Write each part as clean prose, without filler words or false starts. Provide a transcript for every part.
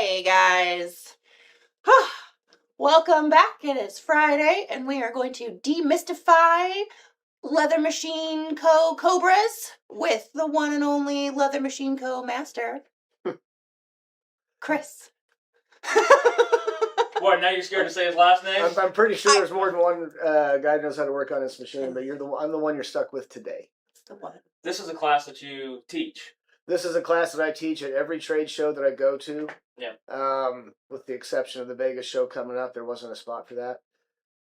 Hey guys, welcome back. It is Friday and we are going to demystify Leather Machine Co. Cobras with the one and only Leather Machine Co. Master, Chris. What, now you're scared to say his last name? I'm pretty sure there's more than one guy who knows how to work on this machine, but I'm the one you're stuck with today. The one. This is a class that you teach. This is a class that I teach at every trade show that I go to. Yeah. With the exception of the Vegas show coming up, there wasn't a spot for that.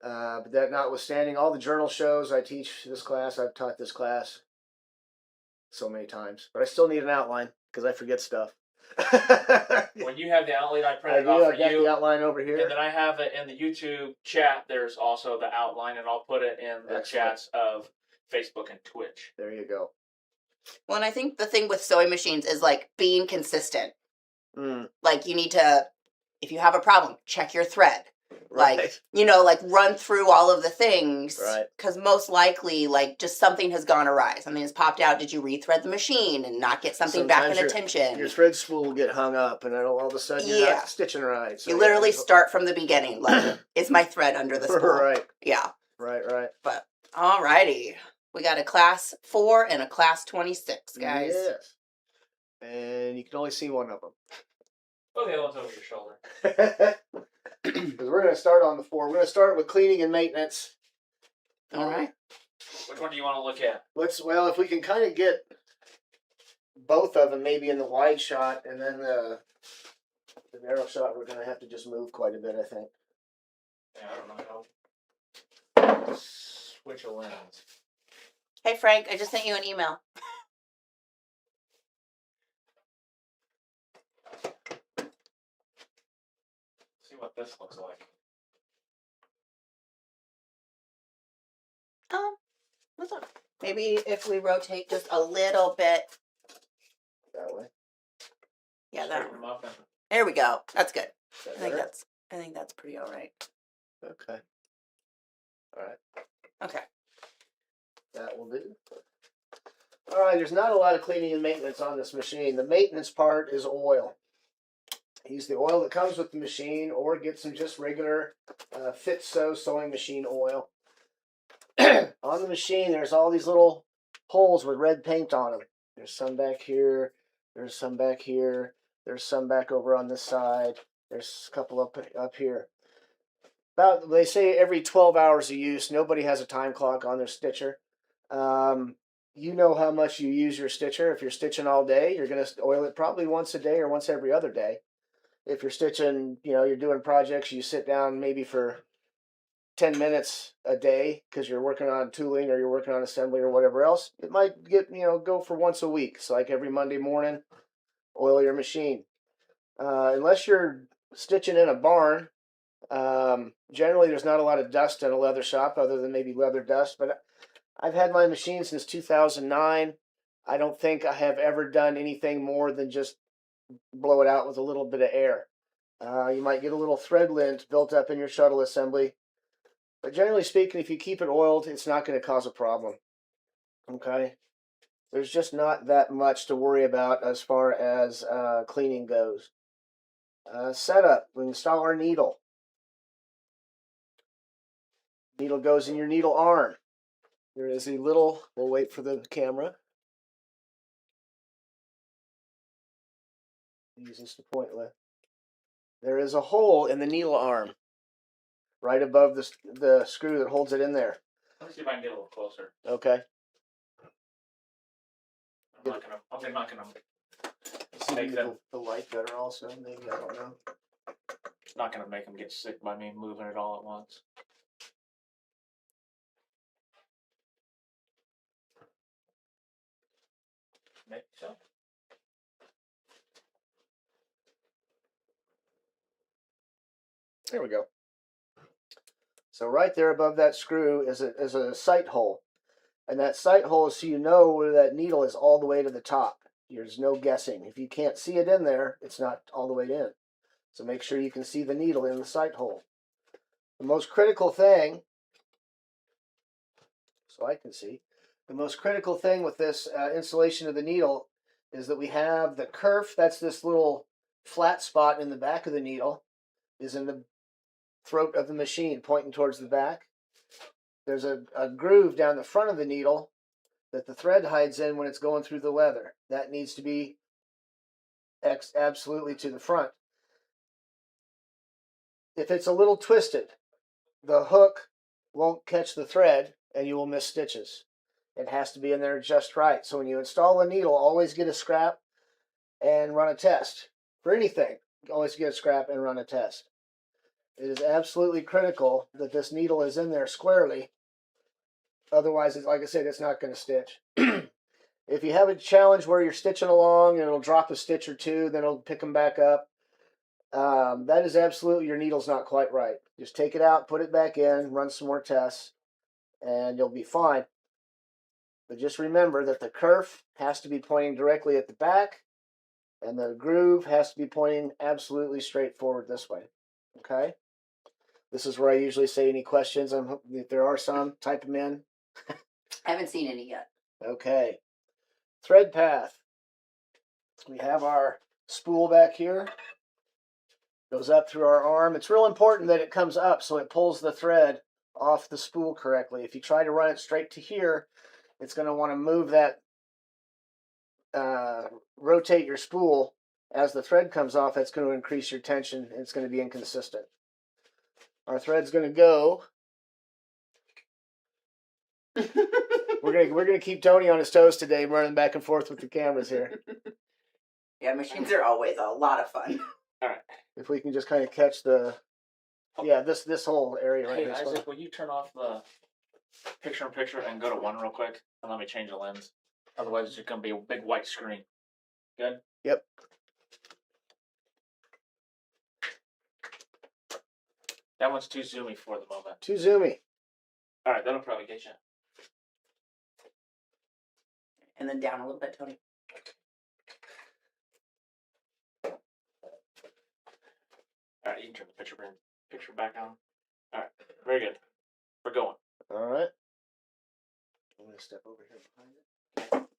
But that notwithstanding, all the journal shows I teach this class. I've taught this class so many times, but I still need an outline because I forget stuff. When you have the outline, I printed I off for got you. the outline over here. And then I have it in the YouTube chat. There's also the outline, and I'll put it in the chats of Facebook and Twitch. There you go. Well, and I think the thing with sewing machines is like being consistent. Like you need to, if you have a problem, check your thread. Right. Like, like run through all of the things. Right. Because most likely, like, just something has gone awry. Something has popped out. Did you rethread the machine and not get something back in attention? Your thread spool will get hung up, and it'll all of a sudden you're not stitching right. So you literally start from the beginning. Like, is my thread under the spool? Right. Yeah. Right. But, alrighty. We got a class 4 and a class 26, guys. Yes. And you can only see one of them. Oh, the other one's over your shoulder. Because we're going to start on the 4. We're going to start with cleaning and maintenance. All right. Which one do you want to look at? Well, if we can kind of get both of them maybe in the wide shot, and then the narrow shot, we're going to have to just move quite a bit, I think. Yeah, I don't know how. Switch a lens. Hey, Frank, I just sent you an email. See what this looks like. What's up? Maybe if we rotate just a little bit. That way. Yeah, that Straighten them up and there we go. That's good. That I think that's pretty all right. Okay. All right. Okay. That will do. All right, there's not a lot of cleaning and maintenance on this machine. The maintenance part is oil. Use the oil that comes with the machine, or get some just regular Fit Sew sewing machine oil. On the machine, there's all these little holes with red paint on them. There's some back here. There's some back here. There's some back over on this side. There's a couple up here. They say every 12 hours of use. Nobody has a time clock on their stitcher. You know how much you use your stitcher. If you're stitching all day, you're going to oil it probably once a day or once every other day. If you're stitching, you're doing projects, you sit down maybe for 10 minutes a day because you're working on tooling or you're working on assembly or whatever else. It might get, go for once a week. So like every Monday morning, oil your machine. Unless you're stitching in a barn, generally there's not a lot of dust in a leather shop other than maybe leather dust. But I've had my machine since 2009. I don't think I have ever done anything more than just blow it out with a little bit of air. You might get a little thread lint built up in your shuttle assembly. But generally speaking, if you keep it oiled, it's not going to cause a problem. Okay? There's just not that much to worry about as far as cleaning goes. Setup. We install our needle. Needle goes in your needle arm. There is a little, we'll wait for the camera. Use this to point with. There is a hole in the needle arm, right above the screw that holds it in there. Let me see if I can get a little closer. Okay. I'm not gonna make them. The light better also, maybe, I don't know. Not gonna make them get sick by me moving it all at once. Maybe so. There we go. So right there above that screw is a sight hole. And that sight hole is so you know where that needle is all the way to the top. There's no guessing. If you can't see it in there, it's not all the way in. So make sure you can see the needle in the sight hole. The most critical thing, so I can see, the most critical thing with this installation of the needle is that we have the kerf, that's this little flat spot in the back of the needle is in the throat of the machine, pointing towards the back. There's a groove down the front of the needle that the thread hides in when it's going through the leather. That needs to be absolutely to the front. If it's a little twisted, the hook won't catch the thread and you will miss stitches. It has to be in there just right. So when you install a needle, always get a scrap and run a test. For anything, always get a scrap and run a test. It is absolutely critical that this needle is in there squarely. Otherwise, like I said, it's not going to stitch. If you have a challenge where you're stitching along and it'll drop a stitch or two, then it'll pick them back up, that is absolutely your needle's not quite right. Just take it out, put it back in, run some more tests, and you'll be fine. But just remember that the kerf has to be pointing directly at the back, and the groove has to be pointing absolutely straight forward this way. Okay? This is where I usually say any questions. If there are some, type them in. I haven't seen any yet. Okay. Thread path. We have our spool back here. Goes up through our arm. It's real important that it comes up so it pulls the thread off the spool correctly. If you try to run it straight to here, it's going to want to move that, rotate your spool as the thread comes off. That's going to increase your tension. It's going to be inconsistent. Our thread's going to go. We're gonna keep Tony on his toes today, running back and forth with the cameras here. Yeah, machines are always a lot of fun. All right. If we can just kind of catch the, yeah, this whole area right Hey, here. Isaac, will you turn off the picture-in-picture and go to 1 real quick? And let me change the lens. Otherwise, it's just going to be a big white screen. Good? Yep. That one's too zoomy for the moment. Too zoomy. All right, that'll probably get you. And then down a little bit, Tony. All right, you can turn the picture back on. All right, very good. We're going. All right. I'm gonna step over here behind it.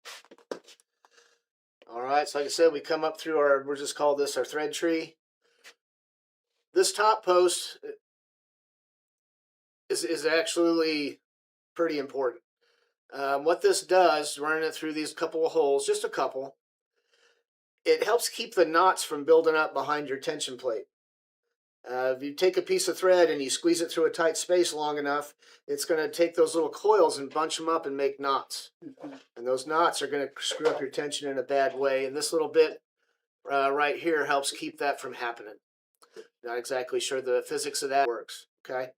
All right. So like I said, we come up through our. We'll just call this our thread tree. This top post is actually pretty important. What this does, running it through these couple of holes, just a couple, it helps keep the knots from building up behind your tension plate. If you take a piece of thread and you squeeze it through a tight space long enough, it's going to take those little coils and bunch them up and make knots. And those knots are going to screw up your tension in a bad way. And this little bit right here helps keep that from happening. Not exactly sure the physics of that works. Okay,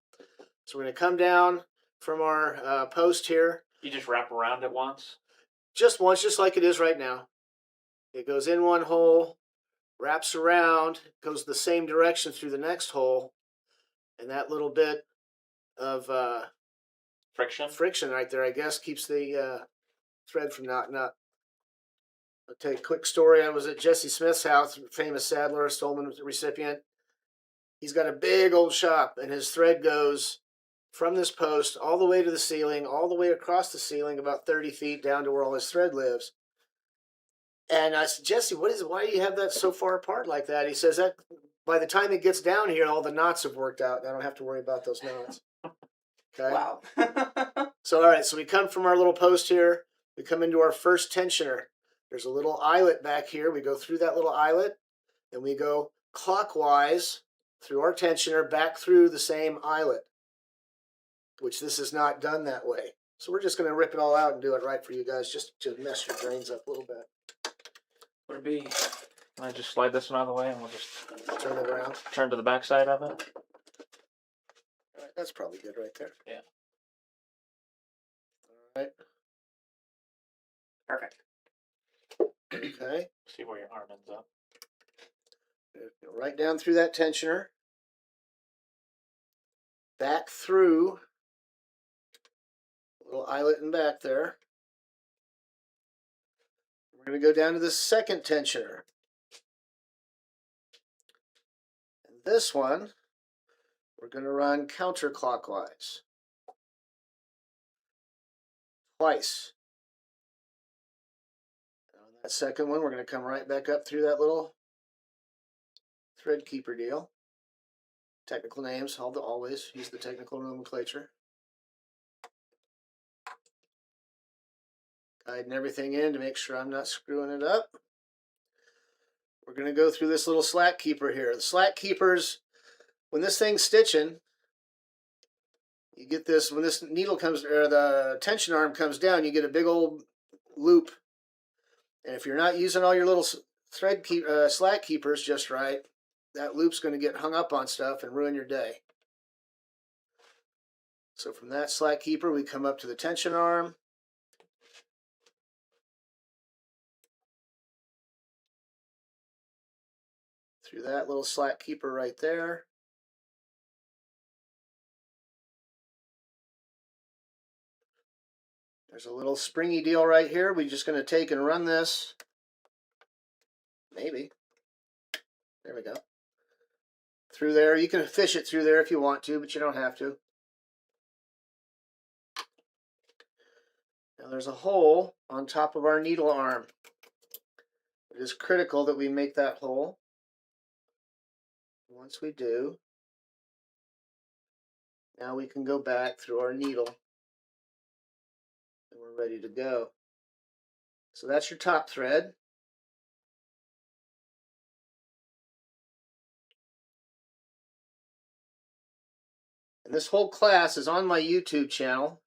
so we're going to come down from our post here. You just wrap around it once? Just once, just like it is right now. It goes in one hole, wraps around, goes the same direction through the next hole, and that little bit of friction right there, I guess, keeps the thread from knotting up. I'll tell you a quick story. I was at Jesse Smith's house, famous saddler, Stolman recipient. He's got a big old shop, and his thread goes from this post all the way to the ceiling, all the way across the ceiling, about 30 feet down to where all his thread lives. And I said, Jesse, why do you have that so far apart like that? He says that by the time it gets down here, all the knots have worked out. I don't have to worry about those knots. Okay. Wow. So, all right. So we come from our little post here. We come into our first tensioner. There's a little eyelet back here. We go through that little eyelet, and we go clockwise through our tensioner back through the same eyelet, which this is not done that way. So we're just going to rip it all out and do it right for you guys, just to mess your brains up a little bit. Would it be? Can I just slide this one out of the way and we'll just Turn it around. turn to the back side of it? All right, that's probably good right there. Yeah. All right. Perfect. Okay. See where your arm ends up. Go right down through that tensioner. Back through a little eyelet and back there. We're going to go down to the second tensioner. And this one, we're going to run counterclockwise. Twice. And on that second one, we're going to come right back up through that little thread keeper deal. Technical names, always use the technical nomenclature. Guiding everything in to make sure I'm not screwing it up. We're going to go through this little slack keeper here. The slack keepers, when this thing's stitching, you get this, when this needle comes, or the tension arm comes down, you get a big old loop. And if you're not using all your little slack keepers just right, that loop's going to get hung up on stuff and ruin your day. So from that slack keeper, we come up to the tension arm. Through that little slack keeper right there. There's a little springy deal right here. We're just going to take and run this. Maybe. There we go. Through there. You can fish it through there if you want to, but you don't have to. Now there's a hole on top of our needle arm. It is critical that we make that hole. Once we do, now we can go back through our needle and we're ready to go. So that's your top thread. And this whole class is on my YouTube channel.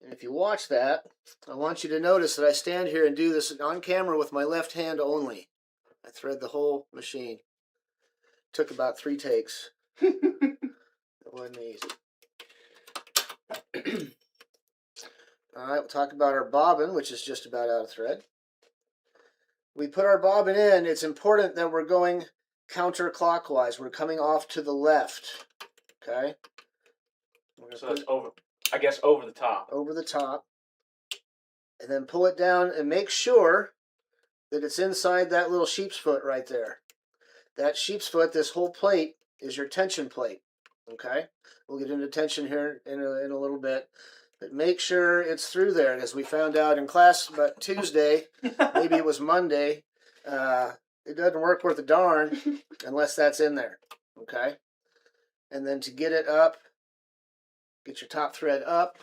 And if you watch that, I want you to notice that I stand here and do this on camera with my left hand only. I thread the whole machine. Took about 3 takes. It wasn't easy. Alright, we'll talk about our bobbin, which is just about out of thread. We put our bobbin in. It's important that we're going counterclockwise. We're coming off to the left. Okay? So it's over, I guess, over the top. Over the top. And then pull it down and make sure that it's inside that little sheep's foot right there. That sheep's foot, this whole plate, is your tension plate. Okay? We'll get into tension here in a little bit. But make sure it's through there. And as we found out in class about Tuesday, maybe it was Monday, it doesn't work worth a darn unless that's in there. Okay? And then to get it up, get your top thread up.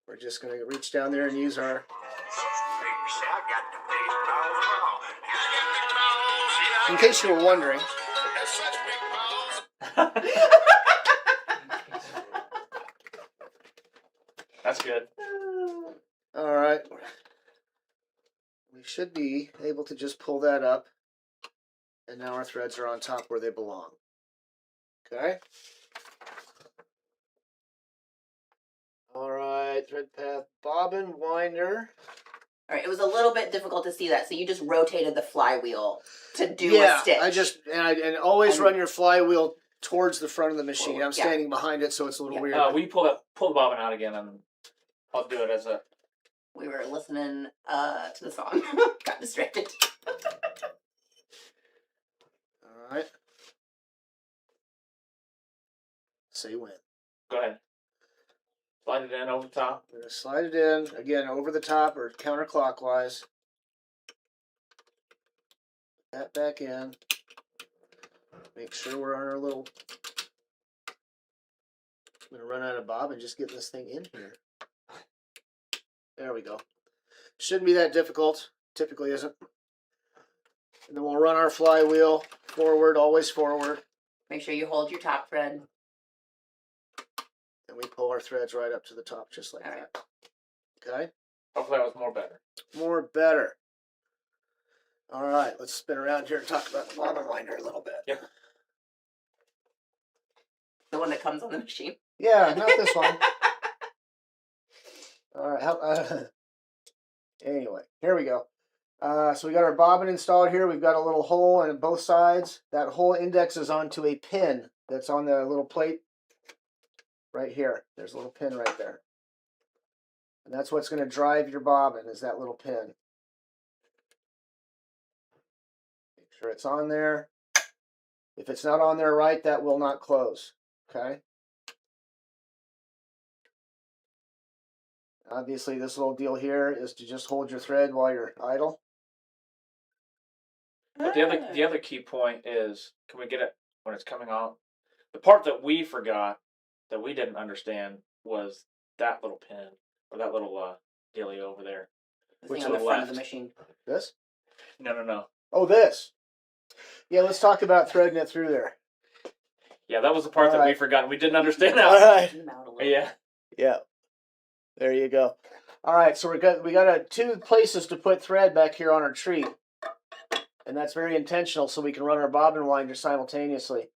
We're just going to reach down there and use our... In case you were wondering. That's good. All right. We should be able to just pull that up. And now our threads are on top where they belong. Okay? All right, thread path, bobbin, winder. All right, it was a little bit difficult to see that, so you just rotated the flywheel to do a stitch. I just and always run your flywheel towards the front of the machine. Forward. I'm standing behind it, so it's a little weird. We pull the bobbin out again, and I'll do it as a. We were listening to the song. Got distracted. All right. Say when. Go ahead. Slide it in over the top. We're going to slide it in, again, over the top or counterclockwise. Put that back in. Make sure we're on our little... I'm going to run out of bob and just get this thing in here. There we go. Shouldn't be that difficult. Typically isn't. And then we'll run our flywheel forward, always forward. Make sure you hold your top thread. And we pull our threads right up to the top, just like that. Okay? Hopefully that was more better. More better. All right, let's spin around here and talk about the bobbin winder a little bit. Yep. The one that comes on the machine. Yeah, not this one. All right. Anyway, here we go. So we got our bobbin installed here. We've got a little hole on both sides. That hole indexes onto a pin that's on the little plate right here. There's a little pin right there. And that's what's going to drive your bobbin, is that little pin. Make sure it's on there. If it's not on there right, that will not close. Okay? Obviously, this little deal here is to just hold your thread while you're idle. But the other key point is, can we get it when it's coming off? The part that we forgot, that we didn't understand, was that little pin or that little dealio over there. The Which thing on to the the front of left? the machine. This? No. Oh, this. Yeah, let's talk about threading it through there. Yeah, that was the part that we forgot. We didn't understand that. All right. Zoom out a little. Yeah. Yeah. There you go. All right, so we got two places to put thread back here on our tree, and that's very intentional, so we can run our bobbin winder simultaneously.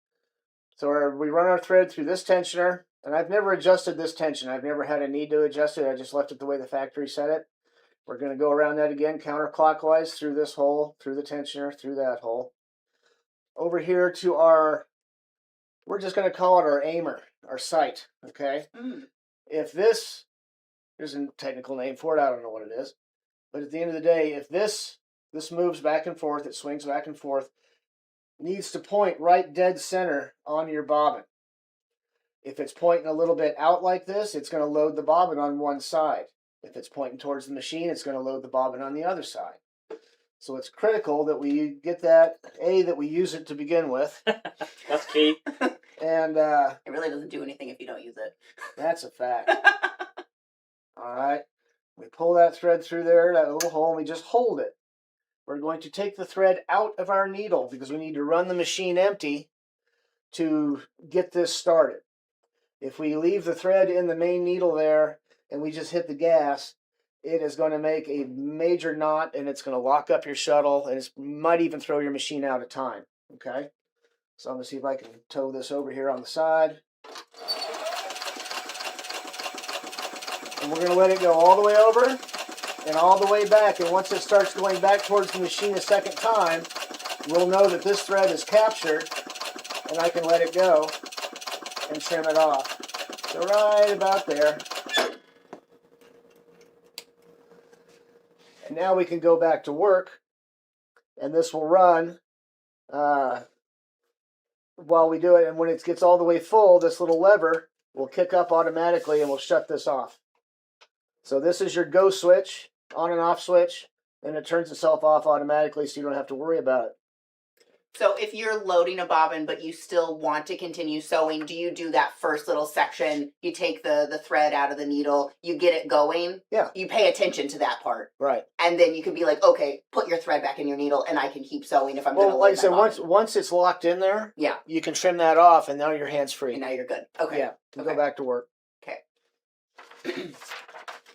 So we run our thread through this tensioner, and I've never adjusted this tension. I've never had a need to adjust it. I just left it the way the factory set it. We're going to go around that again counterclockwise through this hole, through the tensioner, through that hole. Over here to our, we're just going to call it our aimer, our sight, okay? If this, there's a technical name for it, I don't know what it is. But at the end of the day, if this moves back and forth, it swings back and forth, needs to point right dead center on your bobbin. If it's pointing a little bit out like this, it's going to load the bobbin on one side. If it's pointing towards the machine, it's going to load the bobbin on the other side. So it's critical that we get that, that we use it to begin with. That's key. And it really doesn't do anything if you don't use it. That's a fact. All right. We pull that thread through there, that little hole, and we just hold it. We're going to take the thread out of our needle because we need to run the machine empty to get this started. If we leave the thread in the main needle there and we just hit the gas, it is going to make a major knot and it's going to lock up your shuttle and it might even throw your machine out of time. Okay? So I'm going to see if I can tow this over here on the side. And we're going to let it go all the way over and all the way back. And once it starts going back towards the machine a second time, we'll know that this thread is captured and I can let it go and trim it off. So right about there. And now we can go back to work and this will run while we do it. And when it gets all the way full, this little lever will kick up automatically and we'll shut this off. So this is your go switch, on and off switch, and it turns itself off automatically so you don't have to worry about it. So if you're loading a bobbin but you still want to continue sewing, do you do that first little section? You take the thread out of the needle, you get it going? Yeah. You pay attention to that part. Right. And then you can be like, okay, put your thread back in your needle and I can keep sewing if I'm going to Well, like I load said, my bobbin. once it's locked in there, Yeah. you can trim that off and now your hand's free. And now you're good. Okay. Yeah. Go back to work. Okay.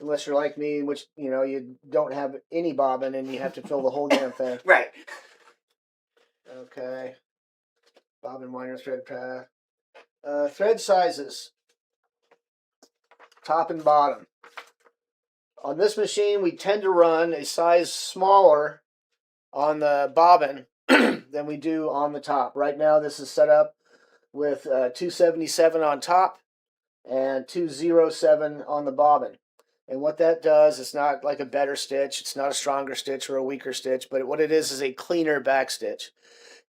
Unless you're like me, which, you don't have any bobbin and you have to fill the whole damn thing. Right. Okay. Bobbin winder thread path. Thread sizes. Top and bottom. On this machine, we tend to run a size smaller on the bobbin than we do on the top. Right now, this is set up with 277 on top and 207 on the bobbin. And what that does, it's not like a better stitch, it's not a stronger stitch or a weaker stitch, but what it is a cleaner back stitch.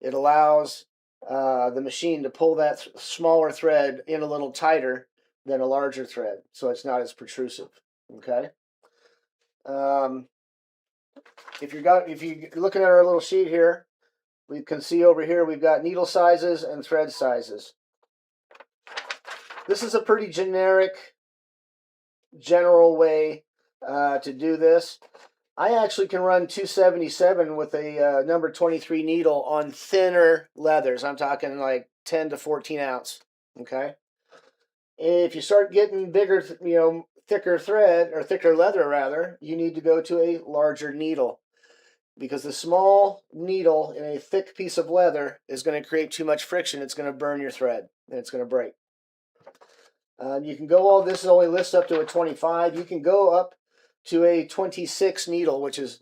It allows the machine to pull that smaller thread in a little tighter than a larger thread, so it's not as protrusive. Okay. If you're looking at our little sheet here, we can see over here we've got needle sizes and thread sizes. This is a pretty general way to do this. I actually can run 277 with a number 23 needle on thinner leathers. I'm talking like 10 to 14 ounce. Okay. If you start getting bigger, thicker thread or thicker leather rather, you need to go to a larger needle because the small needle in a thick piece of leather is going to create too much friction. It's going to burn your thread and it's going to break. You can go this only lists up to a 25. You can go up to a 26 needle, which is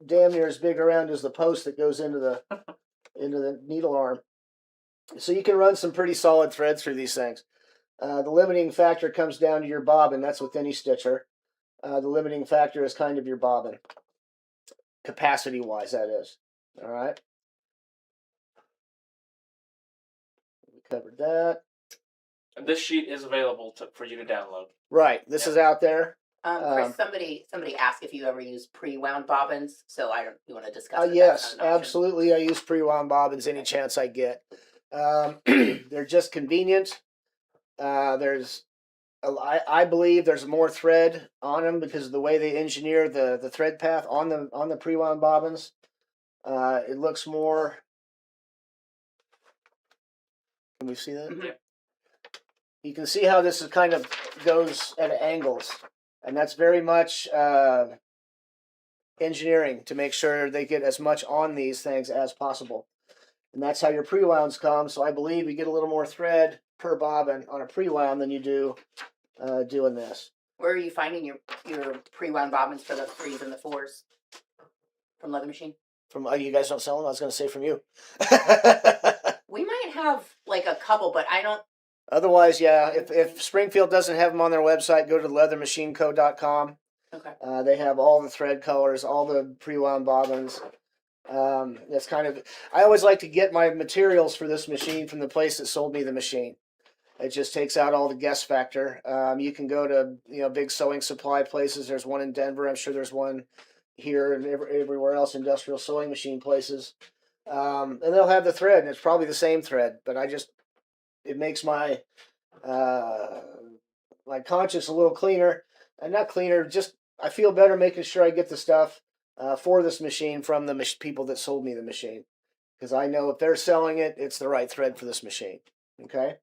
damn near as big around as the post that goes into the needle arm. So you can run some pretty solid thread through these things. The limiting factor comes down to your bobbin. That's with any stitcher. The limiting factor is kind of your bobbin. Capacity-wise, that is. All right. We covered that. And this sheet is available for you to download. Right. This is out there. Chris, somebody asked if you ever use pre-wound bobbins, so I don't. You want to discuss? That's Yes, not an option? absolutely. I use pre-wound bobbins any chance I get. They're just convenient. I believe there's more thread on them because of the way they engineer the thread path on the pre-wound bobbins. It looks more. Can we see that? Mhm. You can see how this is kind of goes at angles, and that's very much engineering to make sure they get as much on these things as possible. And that's how your pre-wounds come. So I believe you get a little more thread per bobbin on a pre-wound than you do doing this. Where are you finding your pre-wound bobbins for the 3s and the 4s? From Leather Machine? From you guys don't sell them? I was going to say from you. We might have like a couple, but I don't. Otherwise, yeah. If Springfield doesn't have them on their website, go to leathermachineco.com. Okay. They have all the thread colors, all the pre-wound bobbins. That's kind of. I always like to get my materials for this machine from the place that sold me the machine. It just takes out all the guess factor. You can go to big sewing supply places. There's one in Denver. I'm sure there's one here and everywhere else. Industrial sewing machine places, and they'll have the thread, and it's probably the same thread. But it makes my my conscience a little cleaner, and not cleaner. Just I feel better making sure I get the stuff for this machine from the people that sold me the machine, because I know if they're selling it, it's the right thread for this machine. Okay.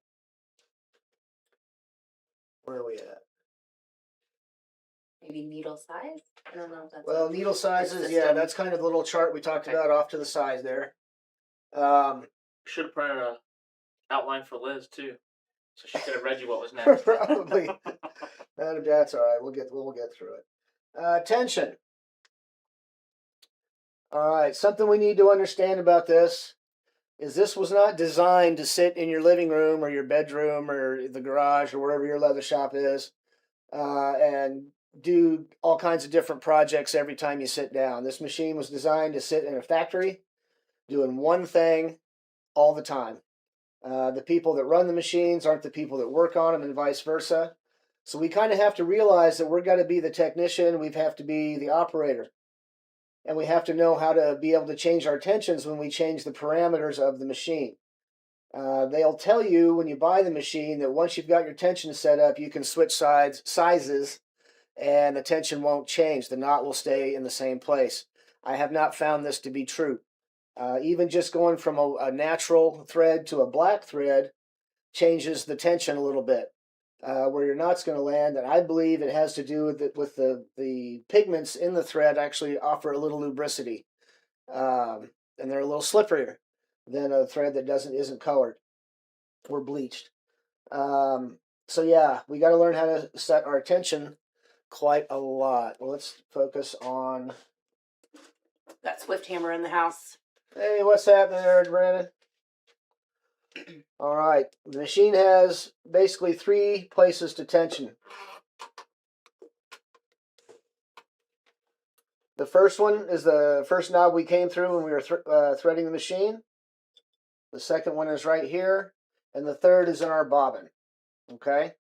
Where are we at? Maybe needle size? I don't know if that's. Well, needle sizes, yeah, that's kind of the little chart we talked about off to the side there. Should have printed a outline for Liz too, so she could have read you what was next. Probably. That's all right. We'll get through it. Tension. All right. Something we need to understand about this is this was not designed to sit in your living room or your bedroom or the garage or wherever your leather shop is, and do all kinds of different projects every time you sit down. This machine was designed to sit in a factory doing one thing all the time. The people that run the machines aren't the people that work on them, and vice versa. So we kind of have to realize that we're got to be the technician, we have to be the operator. And we have to know how to be able to change our tensions when we change the parameters of the machine. They'll tell you when you buy the machine that once you've got your tension set up, you can switch sizes, and the tension won't change. The knot will stay in the same place. I have not found this to be true. Even just going from a natural thread to a black thread changes the tension a little bit, where your knot's going to land. And I believe it has to do with the pigments in the thread actually offer a little lubricity, and they're a little slipperier than a thread that isn't colored or bleached. So yeah, we got to learn how to set our tension quite a lot. Well, let's focus on. Got Swift Hammer in the house. Hey, what's happening there, Brandon? All right, the machine has basically 3 places to tension. The first one is the first knob we came through when we were threading the machine. The second one is right here, and the third is in our bobbin. Okay?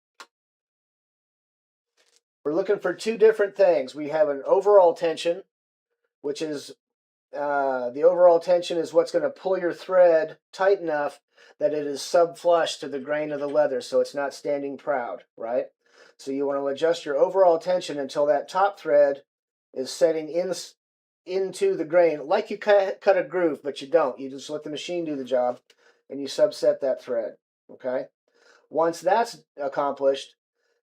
We're looking for 2 different things. We have an overall tension, which is the overall tension is what's going to pull your thread tight enough that it is sub-flush to the grain of the leather, so it's not standing proud, right? So you want to adjust your overall tension until that top thread is setting into the grain, like you cut a groove, but you don't. You just let the machine do the job, and you subset that thread, okay? Once that's accomplished,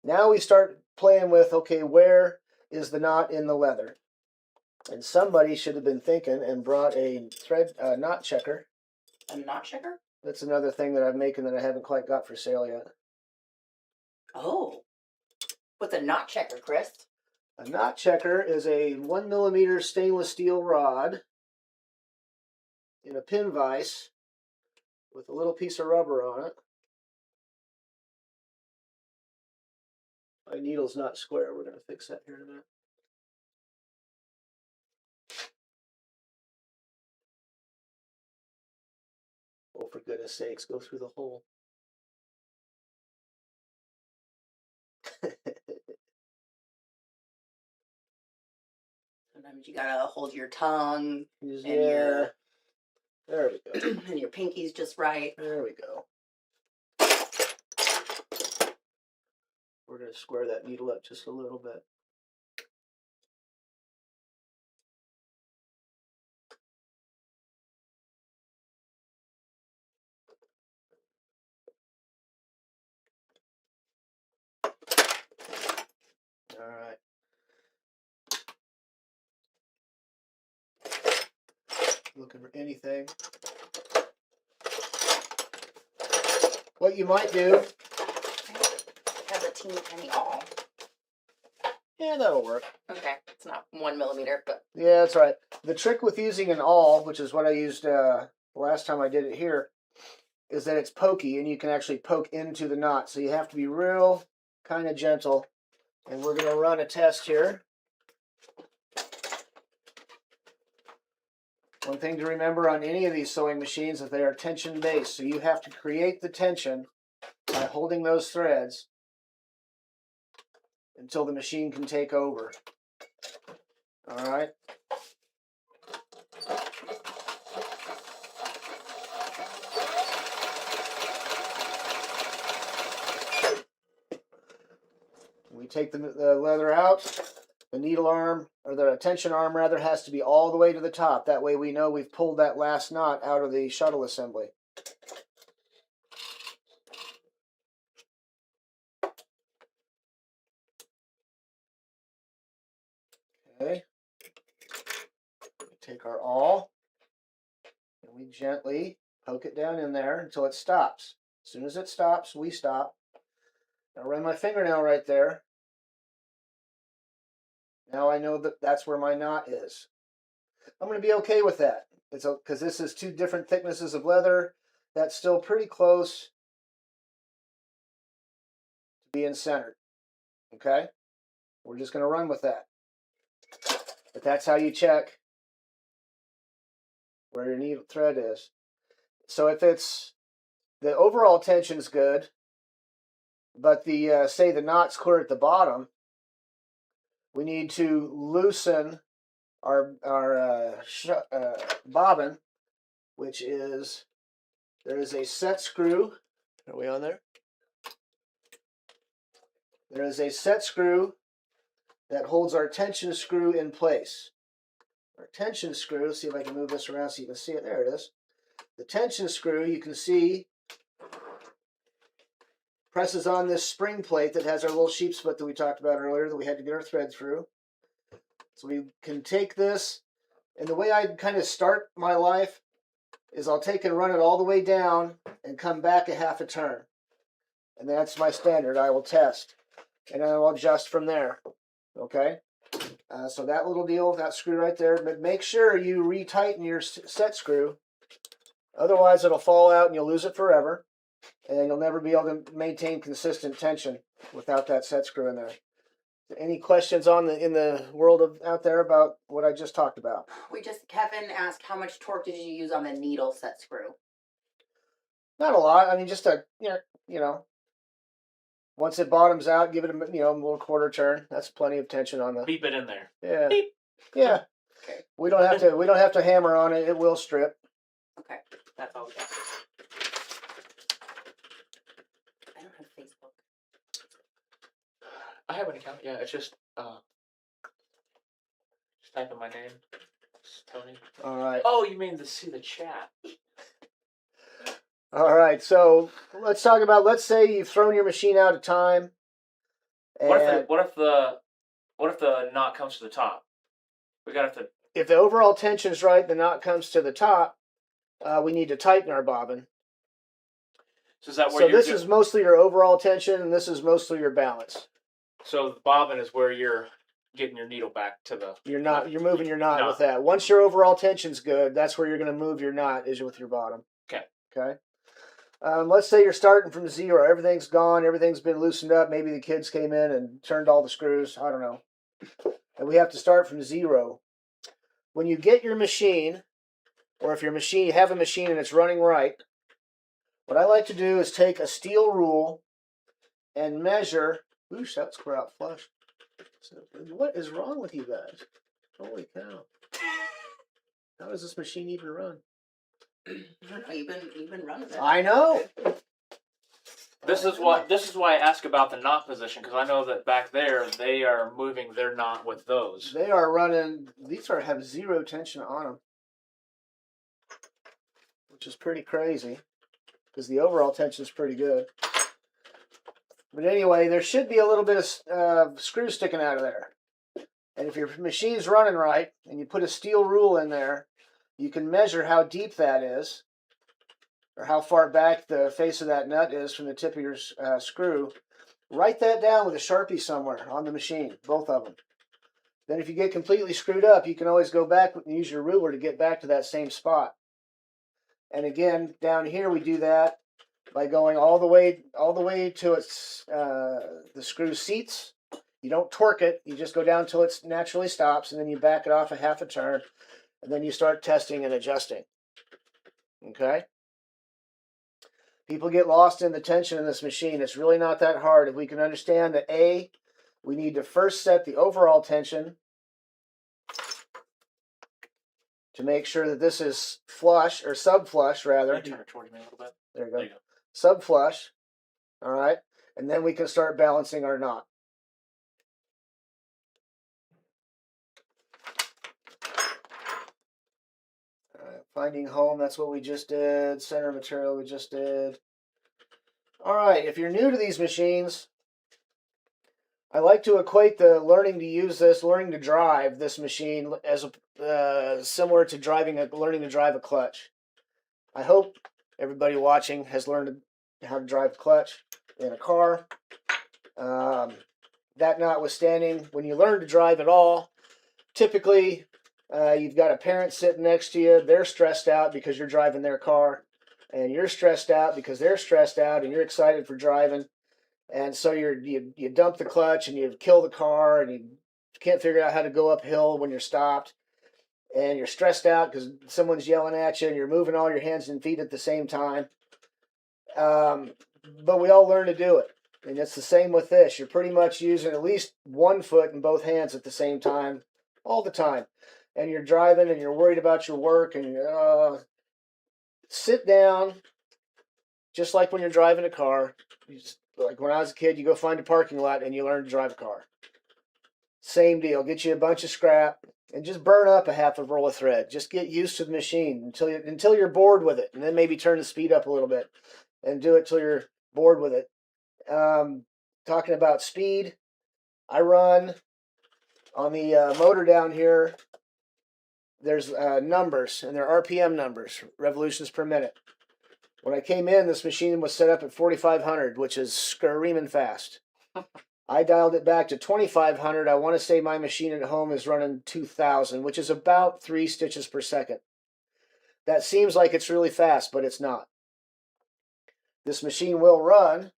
now we start playing with, okay, where is the knot in the leather? And somebody should have been thinking and brought a knot checker. A knot checker? That's another thing that I'm making that I haven't quite got for sale yet. Oh. What's a knot checker, Chris? A knot checker is a 1mm stainless steel rod in a pin vise with a little piece of rubber on it. My needle's not square. We're going to fix that here in a minute. Oh, for goodness sakes, go through the hole. Sometimes you gotta hold your tongue and Yeah. There we go. and your pinky's just right. There we go. We're going to square that needle up just a little bit. All right. Looking for anything. What you might do. Have a teeny tiny awl. Yeah, that'll work. Okay, it's not 1 millimeter, but Yeah, that's right. The trick with using an awl, which is what I used the last time I did it here, is that it's pokey and you can actually poke into the knot. So you have to be real kind of gentle. And we're going to run a test here. One thing to remember on any of these sewing machines is they are tension based. So you have to create the tension by holding those threads until the machine can take over. All right. We take the leather out. The needle arm, or the tension arm rather, has to be all the way to the top. That way we know we've pulled that last knot out of the shuttle assembly. Okay. We take our awl and we gently poke it down in there until it stops. As soon as it stops, we stop. Now run my fingernail right there. Now I know that that's where my knot is. I'm going to be okay with that. It's because this is two different thicknesses of leather. That's still pretty close to being centered. Okay? We're just going to run with that. But that's how you check where your needle thread is. So if it's the overall tension is good, but the say the knot's clear at the bottom, we need to loosen our bobbin, which is, there is a set screw. Are we on there? There is a set screw that holds our tension screw in place. Our tension screw, let's see if I can move this around so you can see it. There it is. The tension screw, you can see, presses on this spring plate that has our little sheep split that we talked about earlier that we had to get our thread through. So we can take this, and the way I kind of start my life is I'll take and run it all the way down and come back a half a turn. And that's my standard. I will test. And then I'll adjust from there. Okay? So that little deal, that screw right there, but make sure you retighten your set screw. Otherwise, it'll fall out and you'll lose it forever. And you'll never be able to maintain consistent tension without that set screw in there. Any questions on in the world of out there about what I just talked about? Kevin asked how much torque did you use on the needle set screw? Not a lot. I mean, just a, you know, once it bottoms out, give it a, a little quarter turn. That's plenty of tension on the. Beep it in there. Yeah. Beep. Yeah. Okay. We don't have to hammer on it. It will strip. Okay. That's all we got. I don't have Facebook. I have an account. Yeah, it's just type in my name. It's Tony. All right. Oh, you mean to see the chat? All right. So let's talk about. Let's say you've thrown your machine out of time. What if the knot comes to the top? We got to. If the overall tension is right, the knot comes to the top. We need to tighten our bobbin. So is that where? So this is mostly your overall tension, and this is mostly your balance. So the bobbin is where you're getting your needle back to the. You're moving your knot with that. Once your overall tension's good, that's where you're going to move your knot is with your bottom. Okay. Okay. Let's say you're starting from zero. Everything's gone. Everything's been loosened up. Maybe the kids came in and turned all the screws. I don't know. And we have to start from zero. When you get your machine, or if you have a machine and it's running right, what I like to do is take a steel rule and measure. Oosh, that's square out flush. So what is wrong with you guys? Holy cow. How does this machine even run? You've been running it. I know. This is why I ask about the knot position, because I know that back there they are moving their knot with those. They are running, these have zero tension on them. Which is pretty crazy. Because the overall tension is pretty good. But anyway, there should be a little bit of screw sticking out of there. And if your machine's running right, and you put a steel rule in there, you can measure how deep that is, or how far back the face of that nut is from the tip of your screw. Write that down with a Sharpie somewhere on the machine, both of them. Then if you get completely screwed up, you can always go back and use your ruler to get back to that same spot. And again, down here we do that by going all the way to its the screw seats. You don't torque it, you just go down till it naturally stops, and then you back it off a half a turn, and then you start testing and adjusting. Okay? People get lost in the tension in this machine. It's really not that hard. If we can understand that A, we need to first set the overall tension to make sure that this is flush, or sub-flush rather. Can you turn it towards me a little bit? There you go. There you go. Sub-flush. All right. And then we can start balancing our knot. Finding home, that's what we just did. Center material, we just did. All right, if you're new to these machines, I like to equate the learning to use this, learning to drive this machine as similar to learning to drive a clutch. I hope everybody watching has learned how to drive a clutch in a car. That notwithstanding, when you learn to drive at all, typically you've got a parent sitting next to you. They're stressed out because you're driving their car, and you're stressed out because they're stressed out, and you're excited for driving. And so you dump the clutch and you kill the car, and you can't figure out how to go uphill when you're stopped, and you're stressed out because someone's yelling at you, and you're moving all your hands and feet at the same time. But we all learn to do it, and it's the same with this. You're pretty much using at least one foot and both hands at the same time, all the time. And you're driving, and you're worried about your work, and sit down, just like when you're driving a car. Like when I was a kid, you go find a parking lot and you learn to drive a car. Same deal. Get you a bunch of scrap and just burn up a half a roll of thread. Just get used to the machine until you're bored with it, and then maybe turn the speed up a little bit and do it till you're bored with it. Talking about speed, I run on the motor down here. There's numbers, and they're RPM numbers, revolutions per minute. When I came in, this machine was set up at 4,500, which is screaming fast. I dialed it back to 2,500. I want to say my machine at home is running 2,000, which is about 3 stitches per second. That seems like it's really fast, but it's not. This machine will run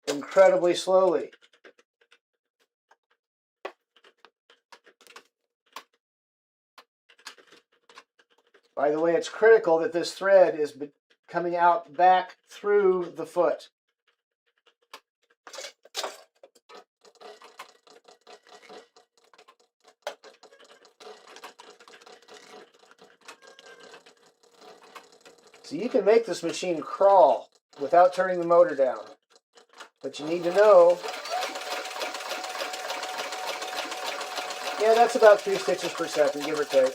incredibly slowly. By the way, it's critical that this thread is coming out back through the foot. So you can make this machine crawl without turning the motor down. But you need to know, yeah, that's about 3 stitches per second, give or take.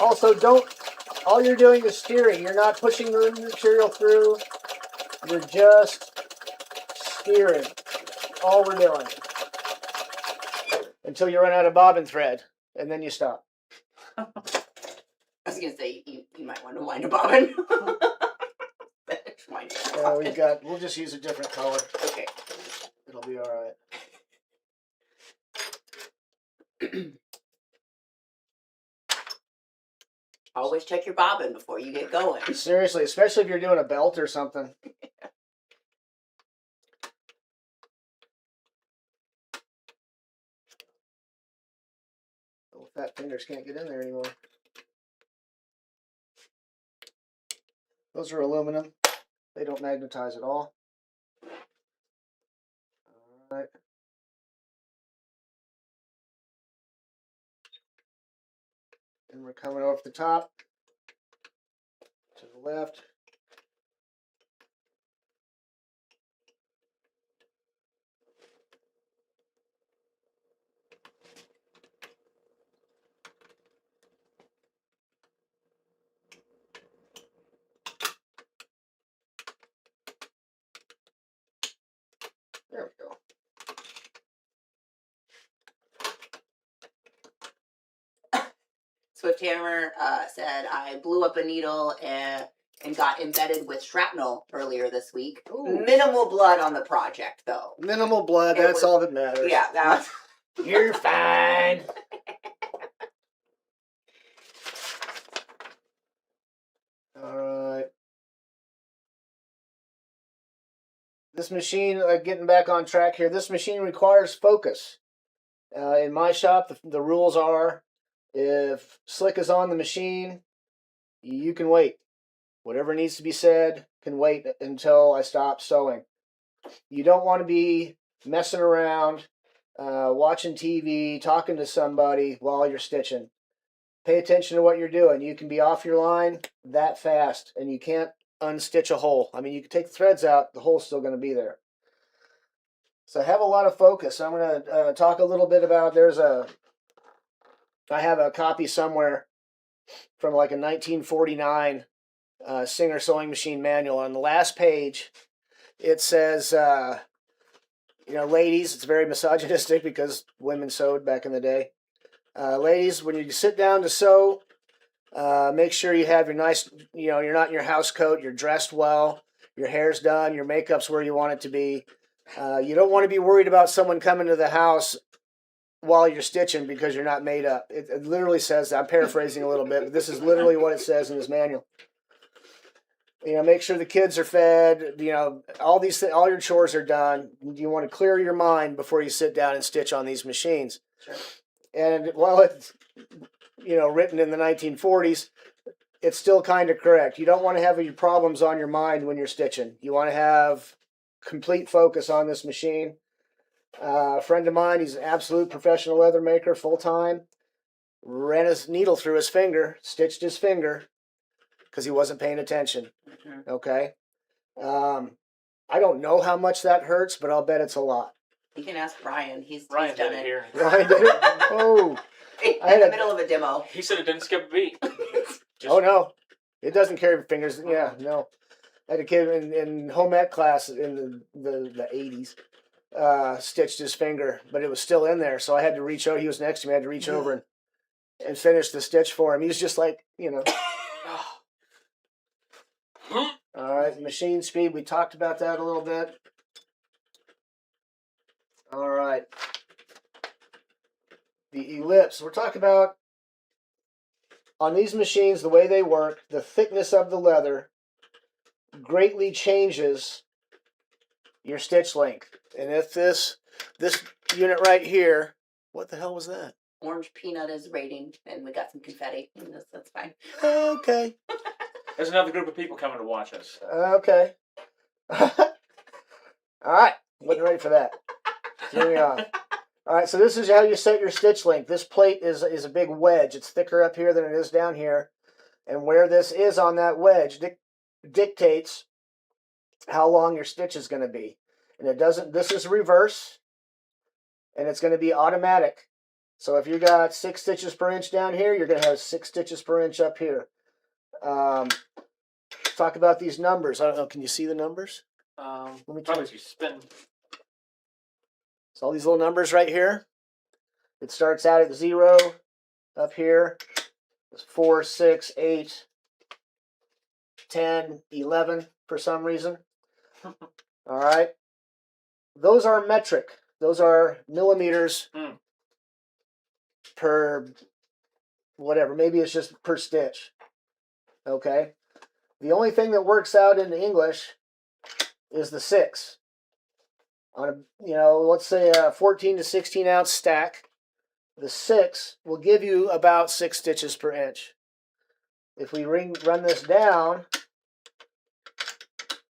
Also, all you're doing is steering. You're not pushing the material through. You're just steering. All we're doing. Until you run out of bobbin thread, and then you stop. I was gonna say you might want to wind a bobbin. We'll just use a different color. Okay. It'll be all right. Always check your bobbin before you get going. Seriously, especially if you're doing a belt or something. Little fat fingers can't get in there anymore. Those are aluminum. They don't magnetize at all. Right. And we're coming off the top to the left. There we go. Swifthammer said, I blew up a needle and got embedded with shrapnel earlier this week. Ooh. Minimal blood on the project, though. Minimal blood, It that's was- all that matters. Yeah, that was... You're fine. Alright. This machine, getting back on track here, this machine requires focus. In my shop, the rules are, if Slick is on the machine, you can wait. Whatever needs to be said can wait until I stop sewing. You don't want to be messing around, watching TV, talking to somebody while you're stitching. Pay attention to what you're doing. You can be off your line that fast, and you can't unstitch a hole. I mean, you can take the threads out, the hole's still going to be there. So have a lot of focus. I'm going to talk a little bit about, I have a copy somewhere from like a 1949 Singer sewing machine manual. On the last page, it says, ladies, it's very misogynistic because women sewed back in the day. Ladies, when you sit down to sew, make sure you have your nice, you're not in your house coat, you're dressed well, your hair's done, your makeup's where you want it to be. You don't want to be worried about someone coming to the house while you're stitching because you're not made up. It literally says, I'm paraphrasing a little bit, but this is literally what it says in this manual. Make sure the kids are fed, all these things, all your chores are done. You want to clear your mind before you sit down and stitch on these machines. Sure. And while it's, written in the 1940s, it's still kind of correct. You don't want to have your problems on your mind when you're stitching. You want to have complete focus on this machine. A friend of mine, he's an absolute professional leather maker, full-time. Ran his needle through his finger, stitched his finger, because he wasn't paying attention. Mhm. Okay? I don't know how much that hurts, but I'll bet it's a lot. You can ask Ryan. He's Ryan done did it it. here. Ryan did it? Oh. In I had the a- middle of a demo. He said it didn't skip a beat. Oh, no. It doesn't carry fingers. Yeah, no. I had a kid in home ec class in the 80s. Stitched his finger, but it was still in there, so I had to reach over. He was next to me. I had to reach over and finish the stitch for him. He was just like, All right, machine speed. We talked about that a little bit. All right. The ellipse. We're talking about, on these machines, the way they work, the thickness of the leather greatly changes your stitch length. And if this unit right here, what the hell was that? Orange Peanut is rating, and we got some confetti. And that's fine. Okay. There's another group of people coming to watch us. Okay. All right. Wasn't ready for that. Moving on. All right, so this is how you set your stitch length. This plate is a big wedge. It's thicker up here than it is down here. And where this is on that wedge dictates how long your stitch is going to be. And it doesn't, this is reverse, and it's going to be automatic. So if you got 6 stitches per inch down here, you're going to have 6 stitches per inch up here. Talk about these numbers. I don't know, can you see the numbers? Let me Probably try. if you spin. So all these little numbers right here, it starts out at 0 up here. It's 4, 6, 8, 10, 11 for some reason. All right. Those are metric. Those are millimeters per whatever. Maybe it's just per stitch. Okay. The only thing that works out in English is the 6. On a, let's say a 14 to 16 ounce stack, the 6 will give you about 6 stitches per inch. If we run this down,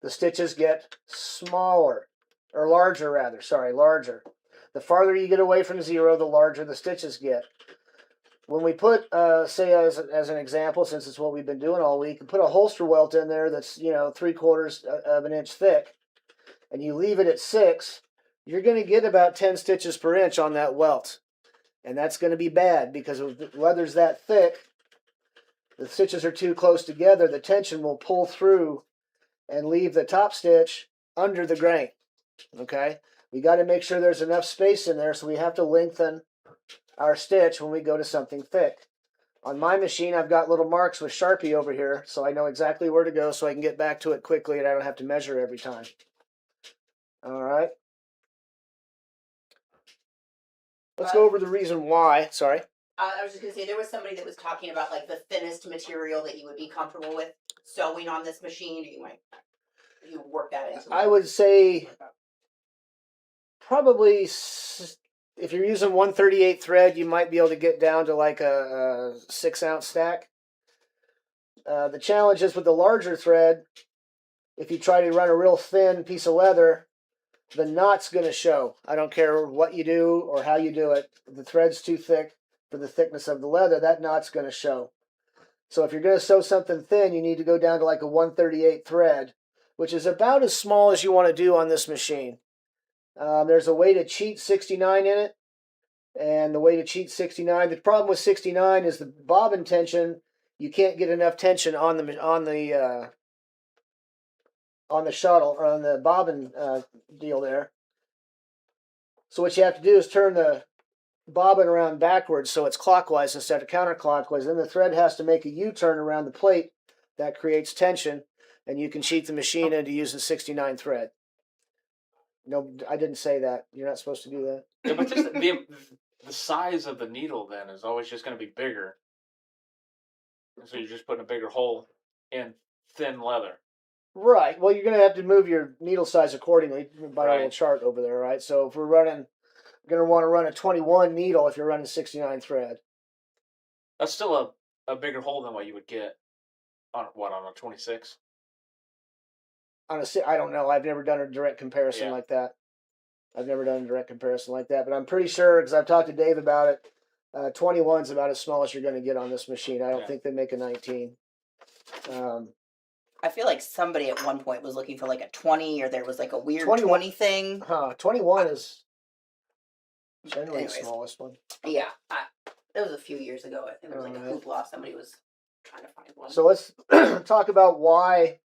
the stitches get smaller. or larger rather. Sorry, larger. The farther you get away from 0, the larger the stitches get. When we put, say as an example, since it's what we've been doing all week, put a holster welt in there that's 3/4 of an inch thick, and you leave it at 6, you're going to get about 10 stitches per inch on that welt. And that's going to be bad because if the leather's that thick, the stitches are too close together, the tension will pull through and leave the top stitch under the grain. Okay? We got to make sure there's enough space in there, so we have to lengthen our stitch when we go to something thick. On my machine, I've got little marks with Sharpie over here, so I know exactly where to go so I can get back to it quickly and I don't have to measure every time. All right. Let's go over the reason why. Sorry. I was just gonna say there was somebody that was talking about like the thinnest material that you would be comfortable with sewing on this machine. You work that into. I would say probably if you're using 1/38 thread, you might be able to get down to like a 6-ounce stack. The challenge is with the larger thread, if you try to run a real thin piece of leather, the knot's going to show. I don't care what you do or how you do it. If the thread's too thick for the thickness of the leather, that knot's going to show. So if you're going to sew something thin, you need to go down to like a 1/38 thread, which is about as small as you want to do on this machine. There's a way to cheat 69 in it, and the way to cheat 69, the problem with 69 is the bobbin tension. You can't get enough tension on the shuttle or on the bobbin deal there. So what you have to do is turn the bobbin around backwards so it's clockwise instead of counterclockwise. Then the thread has to make a U-turn around the plate. That creates tension, and you can cheat the machine into using 69 thread. No, I didn't say that. You're not supposed to do that. Yeah, but just the size of the needle then is always just going to be bigger. So you're just putting a bigger hole in thin leather. Right. Well, you're going to have to move your needle size accordingly by a little chart over there, right? So if we're going to want to run a 21 needle if you're running 69 thread. That's still a bigger hole than what you would get on a 26? I don't know. I've never done a direct comparison like that. But I'm pretty sure, because I've talked to Dave about it, 21's about as small as you're going to get on this machine. I don't think they make a 19. I feel like somebody at one point was looking for like a 20, or there was like a weird 20 thing. 21 is generally the smallest one. Yeah, it was a few years ago. I think there was like a hoopla. Somebody was trying to find one. So let's talk about why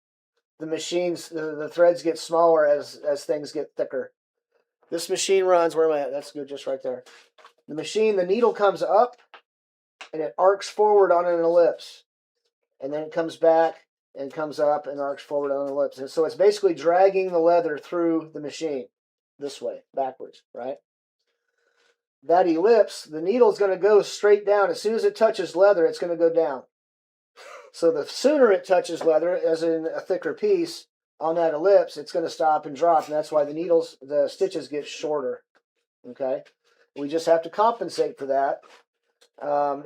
the machines, the threads get smaller as things get thicker. This machine runs, where am I at? That's good, just right there. The needle comes up and it arcs forward on an ellipse. And then it comes back and comes up and arcs forward on an ellipse. And so it's basically dragging the leather through the machine this way, backwards, right? That ellipse, the needle's going to go straight down. As soon as it touches leather, it's going to go down. So the sooner it touches leather, as in a thicker piece, on that ellipse, it's going to stop and drop, and that's why the stitches get shorter. Okay? We just have to compensate for that.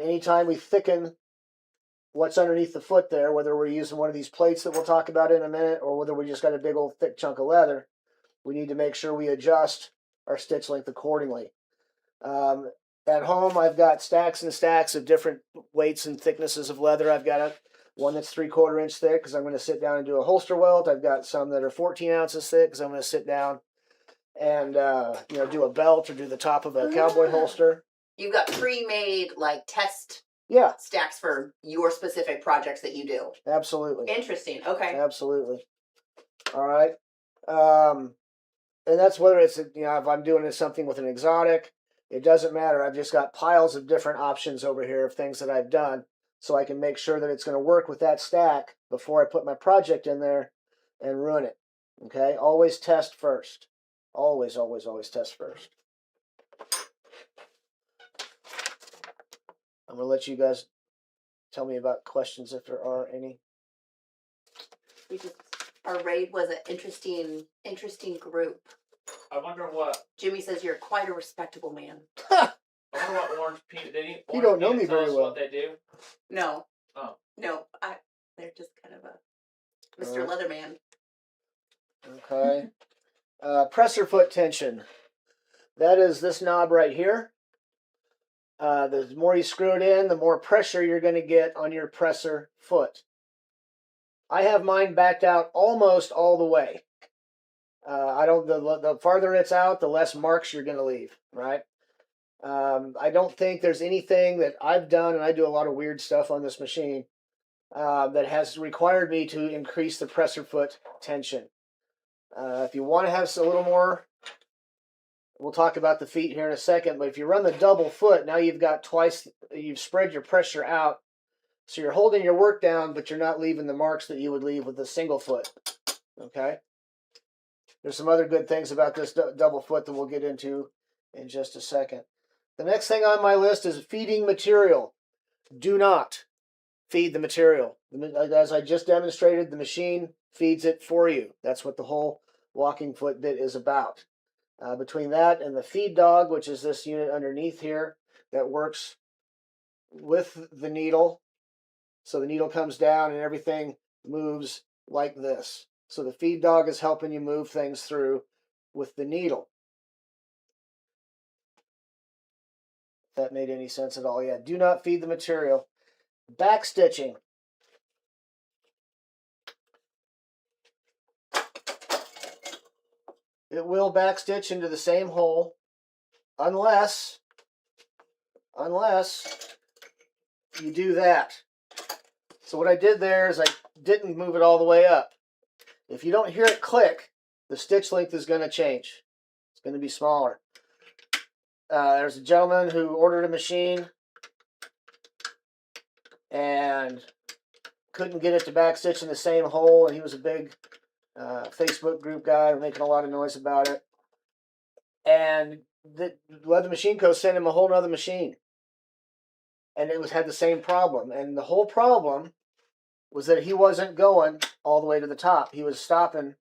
Anytime we thicken what's underneath the foot there, whether we're using one of these plates that we'll talk about in a minute, or whether we just got a big old thick chunk of leather, we need to make sure we adjust our stitch length accordingly. At home, I've got stacks and stacks of different weights and thicknesses of leather. I've got one that's 3/4 inch thick because I'm going to sit down and do a holster welt. I've got some that are 14 ounces thick because I'm going to sit down and do a belt or do the top of a cowboy holster. You've got pre-made like test stacks for your specific projects that you do. Absolutely. Interesting. Okay. Absolutely. All right. And that's whether it's if I'm doing something with an exotic, it doesn't matter. I've just got piles of different options over here of things that I've done, so I can make sure that it's going to work with that stack before I put my project in there and ruin it. Okay? Always test first. Always, always, always test first. I'm going to let you guys tell me about questions if there are any. Our raid was an interesting group. I wonder what... Jimmy says you're quite a respectable man. I wonder what Orange Peanut... You don't know me very well. What they do? No. Oh. No, they're just kind of a Mr. Leatherman. Okay. Presser foot tension. That is this knob right here. The more you screw it in, the more pressure you're going to get on your presser foot. I have mine backed out almost all the way. The farther it's out, the less marks you're going to leave, right? I don't think there's anything that I've done, and I do a lot of weird stuff on this machine, that has required me to increase the presser foot tension. If you want to have a little more, we'll talk about the feet here in a second, but if you run the double foot, now you've got twice, you've spread your pressure out. So you're holding your work down, but you're not leaving the marks that you would leave with a single foot. Okay? There's some other good things about this double foot that we'll get into in just a second. The next thing on my list is feeding material. Do not feed the material. As I just demonstrated, the machine feeds it for you. That's what the whole walking foot bit is about. Between that and the feed dog, which is this unit underneath here that works with the needle. So the needle comes down and everything moves like this. So the feed dog is helping you move things through with the needle. If that made any sense at all. Yeah, do not feed the material. Back stitching. It will backstitch into the same hole unless you do that. So what I did there is I didn't move it all the way up. If you don't hear it click, the stitch length is going to change. It's going to be smaller. There's a gentleman who ordered a machine and couldn't get it to backstitch in the same hole, and he was a big Facebook group guy making a lot of noise about it. And the Leather Machine Co. sent him a whole nother machine, and it had the same problem. And the whole problem was that he wasn't going all the way to the top. He was stopping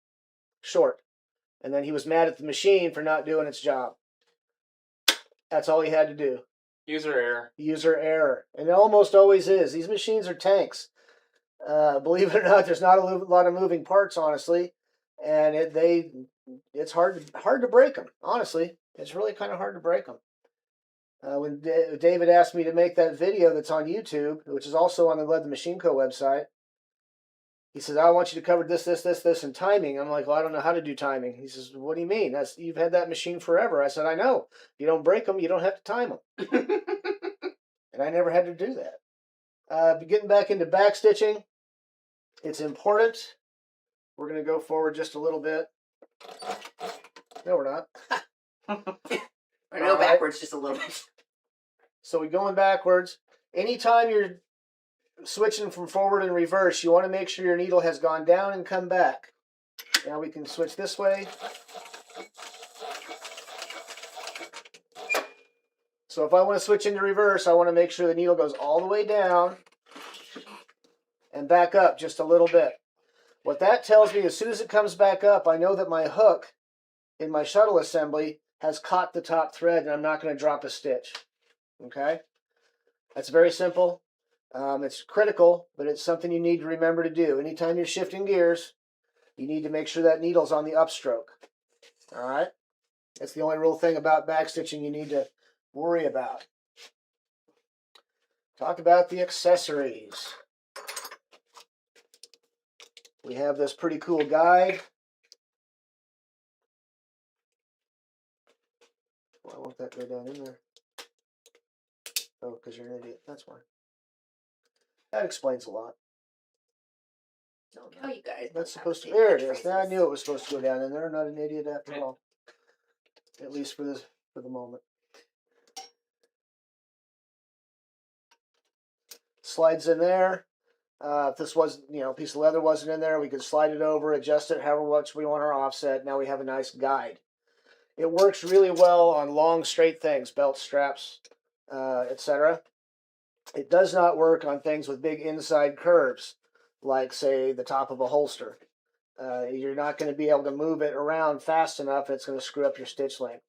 short. And then he was mad at the machine for not doing its job. That's all he had to do. User error. User error. And it almost always is. These machines are tanks. Believe it or not, there's not a lot of moving parts, honestly. And it's hard to break them, honestly. It's really kind of hard to break them. When David asked me to make that video that's on YouTube, which is also on the Leather Machine Co. website, he says, I want you to cover this, and timing. I'm like, well, I don't know how to do timing. He says, what do you mean? You've had that machine forever. I said, I know. You don't break them, you don't have to time them. And I never had to do that. Getting back into back stitching, it's important. We're going to go forward just a little bit. No, we're not. Or no, backwards just a little bit. So we're going backwards. Anytime you're switching from forward and reverse, you want to make sure your needle has gone down and come back. Now we can switch this way. So if I want to switch into reverse, I want to make sure the needle goes all the way down and back up just a little bit. What that tells me, as soon as it comes back up, I know that my hook in my shuttle assembly has caught the top thread and I'm not going to drop a stitch. Okay? That's very simple. It's critical, but it's something you need to remember to do. Anytime you're shifting gears, you need to make sure that needle's on the upstroke. All right? That's the only real thing about backstitching you need to worry about. Talk about the accessories. We have this pretty cool guide. Why won't that go down in there? Oh, because you're an idiot. That's why. That explains a lot. Oh, you guys. That's supposed to. There it is. Now I knew it was supposed to go down in there. I'm not an idiot after all. At least for the moment. Slides in there. If this was, a piece of leather wasn't in there, we could slide it over, adjust it however much we want our offset. Now we have a nice guide. It works really well on long, straight things, belts, straps, etc. It does not work on things with big inside curves, like, say, the top of a holster. You're not going to be able to move it around fast enough. It's going to screw up your stitch length.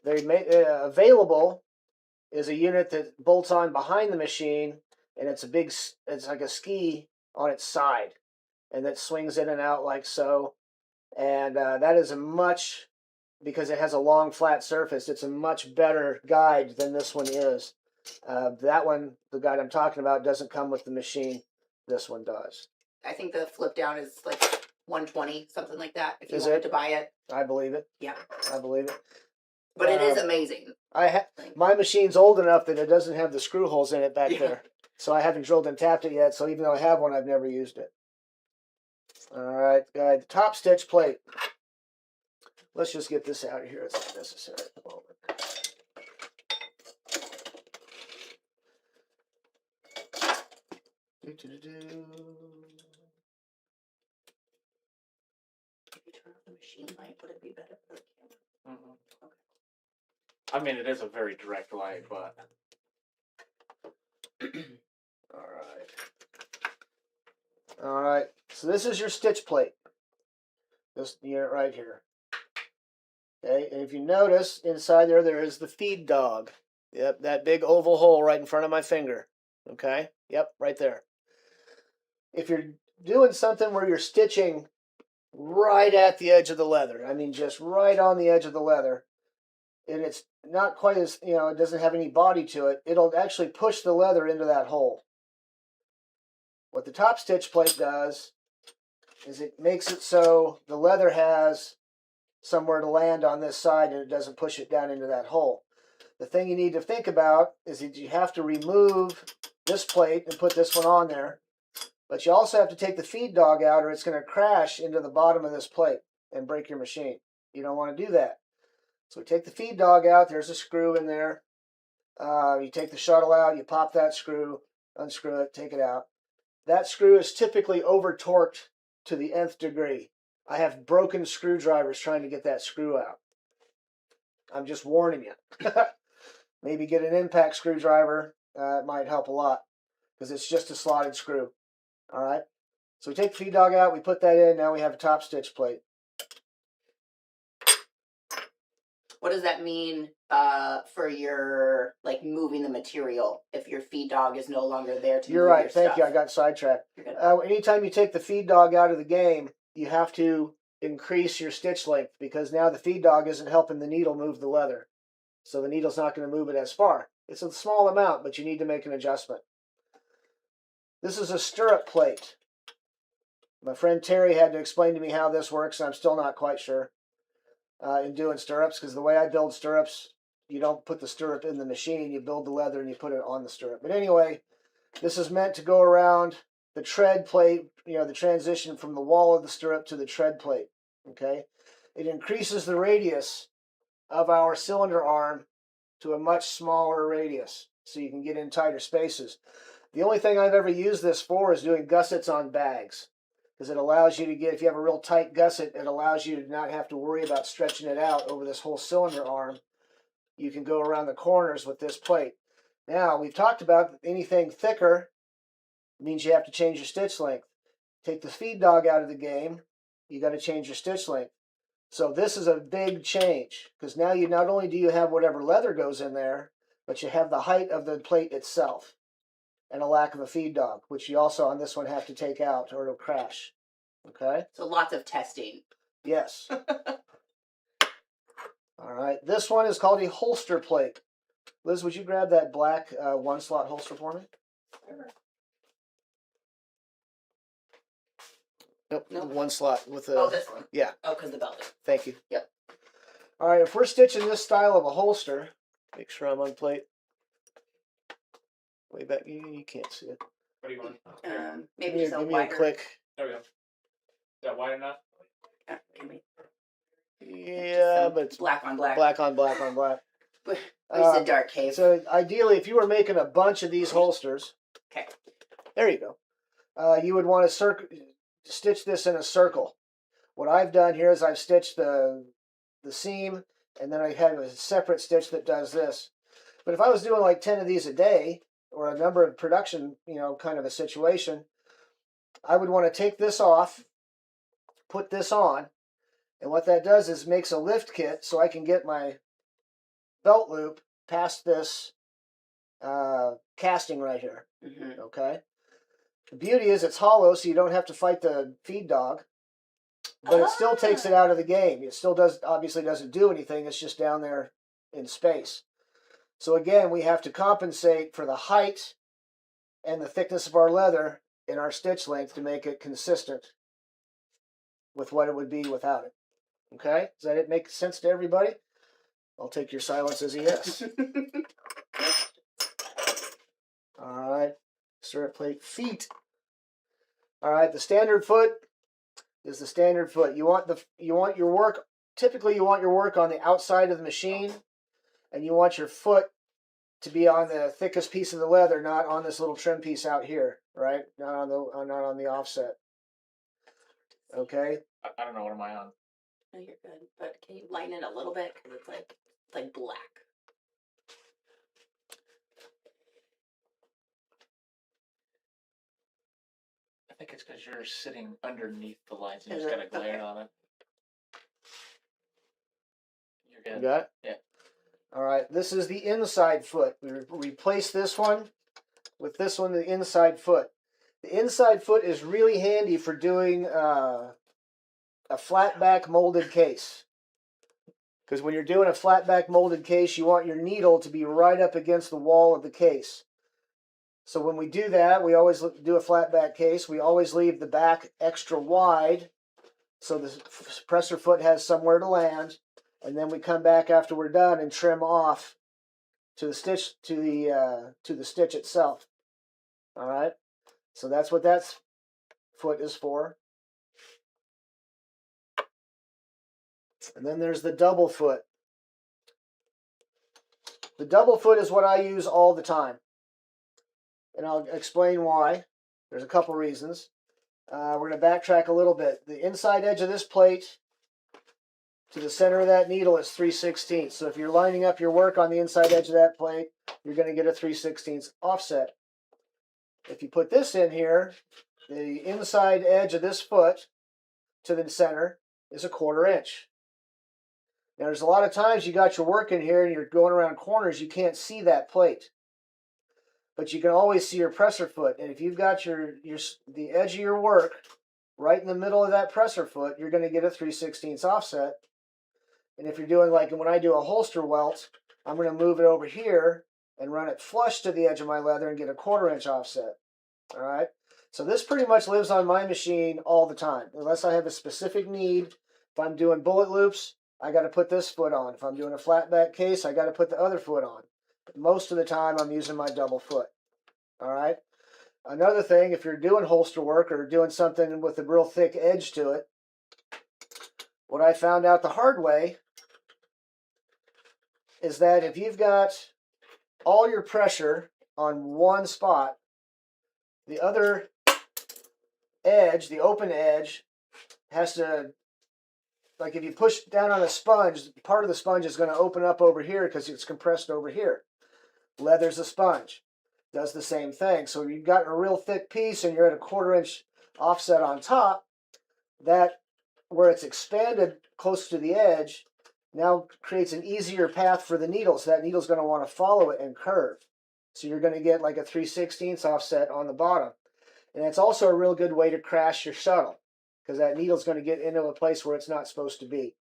Available is a unit that bolts on behind the machine, and it's like a ski on its side, and that swings in and out like so. And that is because it has a long flat surface, it's a much better guide than this one is. That one, the guide I'm talking about, doesn't come with the machine. This one does. I think the flip down is like 120, something like that. If you Is wanted it? to buy it, I believe it. yeah. I believe it. But it is amazing. My machine's old enough that it doesn't have the screw holes in it back Yeah. there. So I haven't drilled and tapped it yet. So even though I have one, I've never used it. All right, guys. The top stitch plate. Let's just get this out of here. It's not necessary at the moment. Maybe turn off the machine light. Would it be better for the camera? Mm-hmm. Okay. I mean, it is a very direct light, but. All right. All right. So this is your stitch plate. This unit right here. Okay, and if you notice inside there is the feed dog. Yep, that big oval hole right in front of my finger. Okay, yep, right there. If you're doing something where you're stitching right at the edge of the leather, I mean just right on the edge of the leather, and it's not quite as, it doesn't have any body to it, it'll actually push the leather into that hole. What the top stitch plate does is it makes it so the leather has somewhere to land on this side and it doesn't push it down into that hole. The thing you need to think about is that you have to remove this plate and put this one on there, but you also have to take the feed dog out or it's going to crash into the bottom of this plate and break your machine. You don't want to do that. So we take the feed dog out, there's a screw in there. You take the shuttle out, you pop that screw, unscrew it, take it out. That screw is typically over torqued to the nth degree. I have broken screwdrivers trying to get that screw out. I'm just warning you. Maybe get an impact screwdriver. It might help a lot because it's just a slotted screw. All right. So we take the feed dog out. We put that in. Now we have a top stitch plate. What does that mean for your moving the material if your feed dog is no longer there to You're move right. your Thank stuff? you. I got sidetracked. You're good. Anytime you take the feed dog out of the game, you have to increase your stitch length because now the feed dog isn't helping the needle move the leather. So the needle's not going to move it as far. It's a small amount, but you need to make an adjustment. This is a stirrup plate. My friend Terry had to explain to me how this works, and I'm still not quite sure in doing stirrups, because the way I build stirrups, you don't put the stirrup in the machine, you build the leather and you put it on the stirrup. But anyway, this is meant to go around the tread plate, the transition from the wall of the stirrup to the tread plate, okay? It increases the radius of our cylinder arm to a much smaller radius, so you can get in tighter spaces. The only thing I've ever used this for is doing gussets on bags, because it allows you to get, if you have a real tight gusset, it allows you to not have to worry about stretching it out over this whole cylinder arm. You can go around the corners with this plate. Now, we've talked about anything thicker means you have to change your stitch length. Take the feed dog out of the game, you got to change your stitch length. So this is a big change, because now you not only do you have whatever leather goes in there, but you have the height of the plate itself and a lack of a feed dog, which you also on this one have to take out or it'll crash. Okay? So lots of testing. Yes. All right. This one is called a holster plate. Liz, would you grab that black one-slot holster for me? Sure. Nope, Nope. one slot with a... Oh, this one? Yeah. Oh, because the belt. Thank you. Yep. All right, if we're stitching this style of a holster, make sure I'm on plate. Way back, you can't see it. What do you want? Maybe just a give me a wider. click. There we go. Is that wide enough? Give me Yeah, some but it's black on black. black on black on black. We said dark cave. So ideally, if you were making a bunch of these holsters, Okay. there you go. You would want to stitch this in a circle. What I've done here is I've stitched the seam, and then I have a separate stitch that does this. But if I was doing like 10 of these a day, or a number of production, kind of a situation, I would want to take this off, put this on, and what that does is makes a lift kit so I can get my belt loop past this casting right here. Mm-hmm. Okay. The beauty is it's hollow, so you don't have to fight the feed dog. but it still takes it out of the game. It still obviously doesn't do anything. It's just down there in space. So again, we have to compensate for the height and the thickness of our leather in our stitch length to make it consistent with what it would be without it. Okay? Does that make sense to everybody? I'll take your silence as a yes. All right. Stirrup plate feet. All right. The standard foot is the standard foot. You want your work. Typically, you want your work on the outside of the machine, and you want your foot to be on the thickest piece of the leather, not on this little trim piece out here. Right? Not on the offset. Okay. I don't know, what am I on? No, you're good. But can you lighten it a little bit? Because it's like black. I think it's because you're sitting underneath the lights and Is you just it? got a glare Okay. on it. You're You good. got it? Yeah. All right. This is the inside foot. We replace this one with this one, the inside foot. The inside foot is really handy for doing a flat back molded case. Because when you're doing a flat back molded case, you want your needle to be right up against the wall of the case. So when we do that, we always do a flat back case. We always leave the back extra wide so the presser foot has somewhere to land. And then we come back after we're done and trim off to the stitch to the stitch itself. All right. So that's what that foot is for. And then there's the double foot. The double foot is what I use all the time. And I'll explain why. There's a couple reasons. We're going to backtrack a little bit. The inside edge of this plate to the center of that needle is 3/16. So if you're lining up your work on the inside edge of that plate, you're going to get a 3/16 offset. If you put this in here, the inside edge of this foot to the center is 1/4 inch. Now there's a lot of times you got your work in here and you're going around corners, you can't see that plate. But you can always see your presser foot. And if you've got the edge of your work right in the middle of that presser foot, you're going to get a 3/16 offset. And if you're doing like when I do a holster welt, I'm going to move it over here and run it flush to the edge of my leather and get a 1/4 inch offset. All right. So this pretty much lives on my machine all the time, unless I have a specific need. If I'm doing bullet loops, I got to put this foot on. If I'm doing a flat back case, I got to put the other foot on. But most of the time, I'm using my double foot. All right. Another thing, if you're doing holster work or doing something with a real thick edge to it, what I found out the hard way is that if you've got all your pressure on one spot, the other edge, the open edge, has to, like if you push down on a sponge, part of the sponge is going to open up over here because it's compressed over here. Leather's a sponge. Does the same thing. So you've got a real thick piece and you're at a 1/4 inch offset on top, that where it's expanded close to the edge now creates an easier path for the needle. So that needle's going to want to follow it and curve. So you're going to get like a 3/16 offset on the bottom. And it's also a real good way to crash your shuttle because that needle's going to get into a place where it's not supposed to be.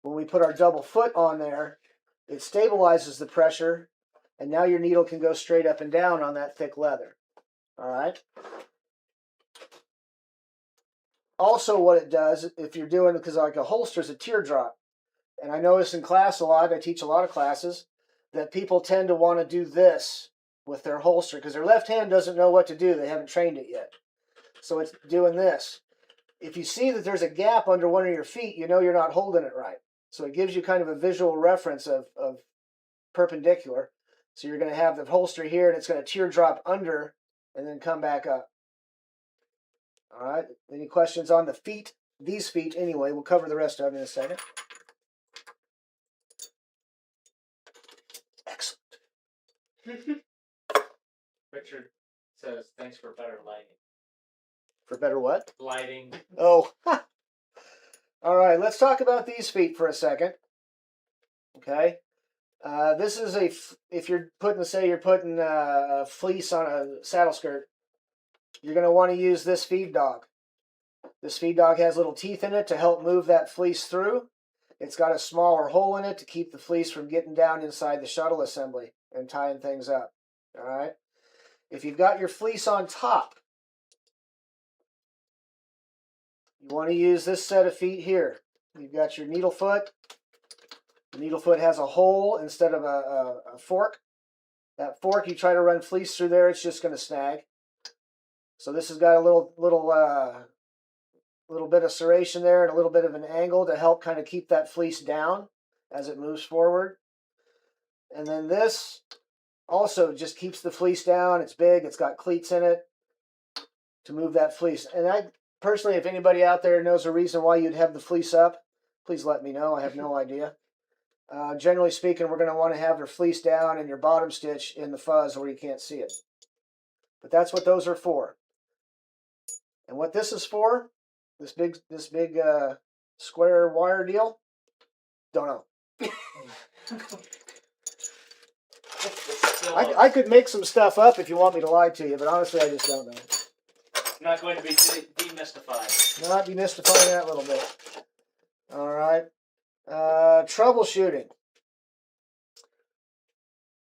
When we put our double foot on there, it stabilizes the pressure, and now your needle can go straight up and down on that thick leather. All right. Also, what it does, if you're doing, because like a holster is a teardrop, and I notice in class a lot, I teach a lot of classes, that people tend to want to do this with their holster because their left hand doesn't know what to do. They haven't trained it yet. So it's doing this. If you see that there's a gap under one of your feet, you know you're not holding it right. So it gives you kind of a visual reference of perpendicular. So you're going to have the holster here, and it's going to teardrop under and then come back up. All right. Any questions on the feet? These feet, anyway. We'll cover the rest of them in a second. Excellent. Richard says, thanks for better lighting. For better what? Lighting. Oh. All right. Let's talk about these feet for a second. Okay. This is if you're putting, say you're putting a fleece on a saddle skirt, you're going to want to use this feed dog. This feed dog has little teeth in it to help move that fleece through. It's got a smaller hole in it to keep the fleece from getting down inside the shuttle assembly and tying things up. All right. If you've got your fleece on top, you want to use this set of feet here. You've got your needle foot. The needle foot has a hole instead of a fork. That fork, you try to run fleece through there, it's just going to snag. So this has got a little bit of serration there and a little bit of an angle to help kind of keep that fleece down as it moves forward. And then this also just keeps the fleece down. It's big, it's got cleats in it to move that fleece. And I personally, if anybody out there knows a reason why you'd have the fleece up, please let me know. I have no idea. Generally speaking, we're going to want to have your fleece down and your bottom stitch in the fuzz where you can't see it. But that's what those are for. And what this is for, this big square wire deal, don't know. I could make some stuff up if you want me to lie to you, but honestly, I just don't know. I'm not going to be demystified. Not demystifying that a little bit. All right. Troubleshooting.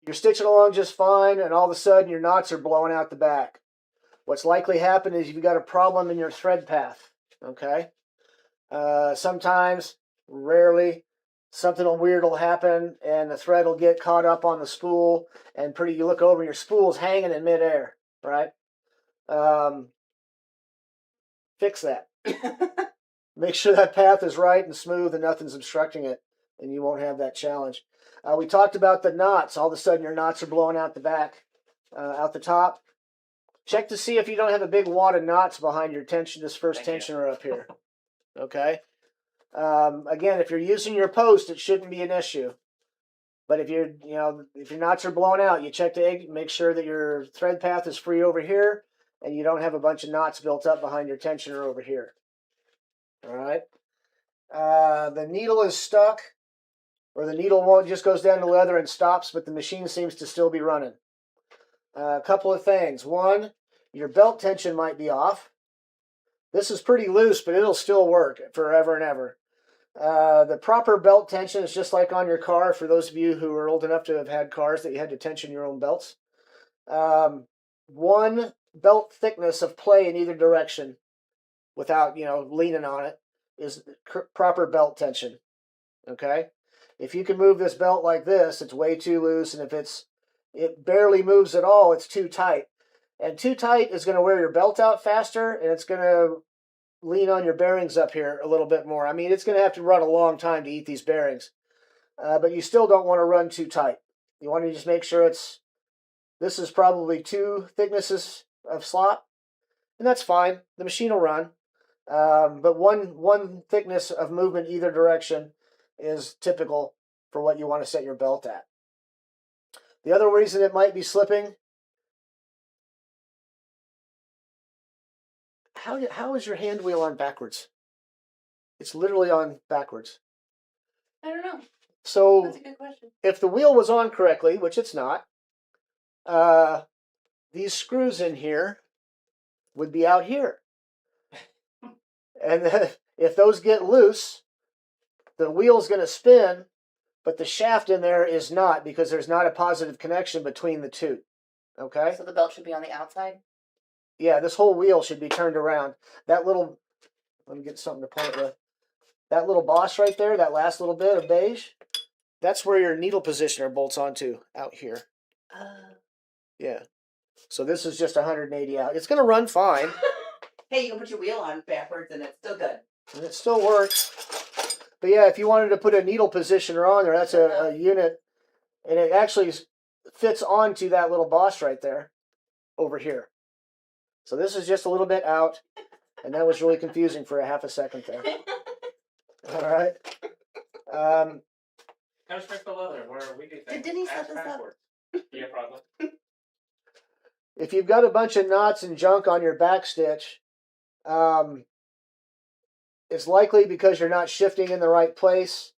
You're stitching along just fine, and all of a sudden your knots are blowing out the back. What's likely happened is you've got a problem in your thread path. Okay. Sometimes, rarely, something weird will happen, and the thread will get caught up on the spool, and you look over, and your spool's hanging in midair. Right. Fix that. Make sure that path is right and smooth and nothing's obstructing it, and you won't have that challenge. We talked about the knots. All of a sudden your knots are blowing out the back, out the top. Check to see if you don't have a big wad of knots behind your tension, this first tensioner up here. Okay. Again, if you're using your post, it shouldn't be an issue. But if your knots are blowing out, you check to make sure that your thread path is free over here, and you don't have a bunch of knots built up behind your tensioner over here. All right. The needle is stuck, or the needle just goes down to leather and stops, but the machine seems to still be running. A couple of things. One, your belt tension might be off. This is pretty loose, but it'll still work forever and ever. The proper belt tension is just like on your car, for those of you who are old enough to have had cars that you had to tension your own belts. One belt thickness of play in either direction without, leaning on it is proper belt tension. Okay? If you can move this belt like this, it's way too loose, and if it barely moves at all, it's too tight. And too tight is going to wear your belt out faster, and it's going to lean on your bearings up here a little bit more. I mean, it's going to have to run a long time to eat these bearings. But you still don't want to run too tight. You want to just make sure this is probably 2 thicknesses of slot, and that's fine. The machine will run. But one thickness of movement either direction is typical for what you want to set your belt at. The other reason it might be slipping, how is your hand wheel on backwards? It's literally on backwards. I don't know. So That's a good question. if the wheel was on correctly, which it's not, these screws in here would be out here. And if those get loose, the wheel's going to spin, but the shaft in there is not, because there's not a positive connection between the two. Okay? So the belt should be on the outside? Yeah, this whole wheel should be turned around. That little, let me get something to point with. That little boss right there, that last little bit of beige, that's where your needle positioner bolts onto, out here. Yeah. So this is just 180 out. It's going to run fine. Hey, you can put your wheel on backwards and it's still good. And it still works. But yeah, if you wanted to put a needle positioner on there, that's a unit. And it actually fits onto that little boss right there, over here. So this is just a little bit out. And that was really confusing for a half a second there. All right. How to strike the leather, where we do things. Didn't he set ass this up? backwards. Yeah, probably. If you've got a bunch of knots and junk on your back stitch, it's likely because you're not shifting in the right place.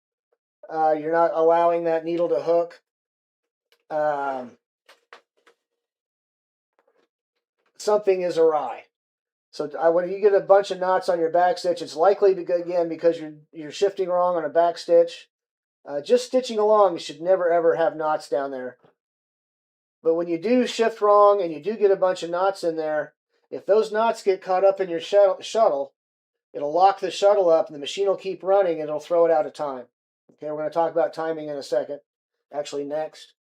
You're not allowing that needle to hook. Something is awry. So when you get a bunch of knots on your back stitch, it's likely because you're shifting wrong on a back stitch. Just stitching along, you should never ever have knots down there. But when you do shift wrong and you do get a bunch of knots in there, if those knots get caught up in your shuttle, it'll lock the shuttle up and the machine will keep running and it'll throw it out of time. Okay, we're going to talk about timing in a second. Actually, next.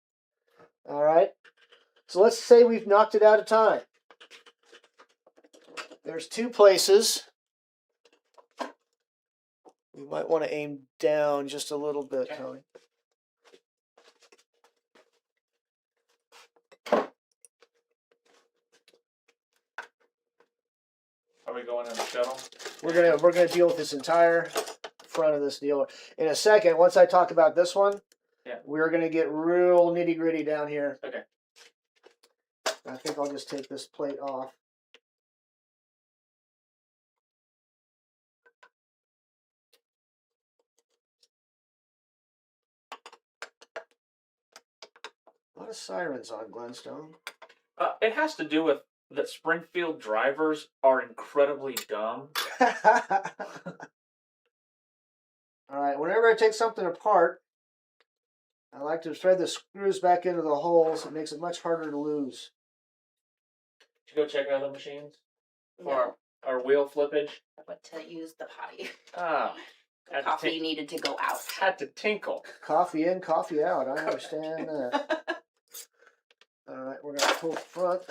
All right. So let's say we've knocked it out of time. There's two places. You might want to aim down just a little bit, Tony. Are we going in the shuttle? We're gonna deal with this entire front of this deal in a second. Once I talk about this one, yeah, we're gonna get real nitty gritty down here. Okay. I think I'll just take this plate off. A lot of sirens on Glenstone. It has to do with that Springfield drivers are incredibly dumb. All right, whenever I take something apart, I like to thread the screws back into the holes. It makes it much harder to lose. Did you go check other machines No. for our wheel flippage? I went to use the potty. Ah, The coffee needed to go out. had to tinkle. Coffee in, coffee out. I understand that. All right, we're going to pull front.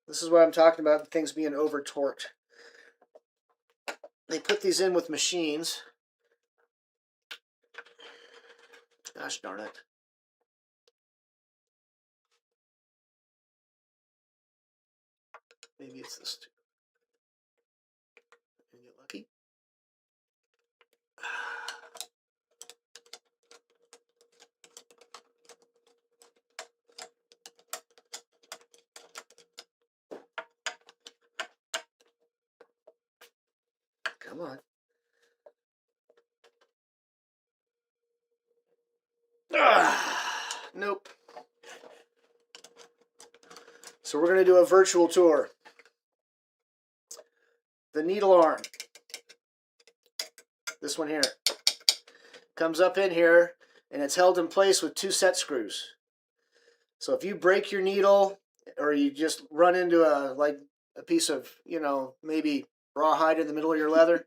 This is what I'm talking about, things being over-torqued. They put these in with machines. Gosh darn it. Maybe it's this too. Can you get lucky? Come on. Nope. So we're going to do a virtual tour. The needle arm, this one here, comes up in here and it's held in place with two set screws. So if you break your needle or you just run into a piece of, maybe rawhide in the middle of your leather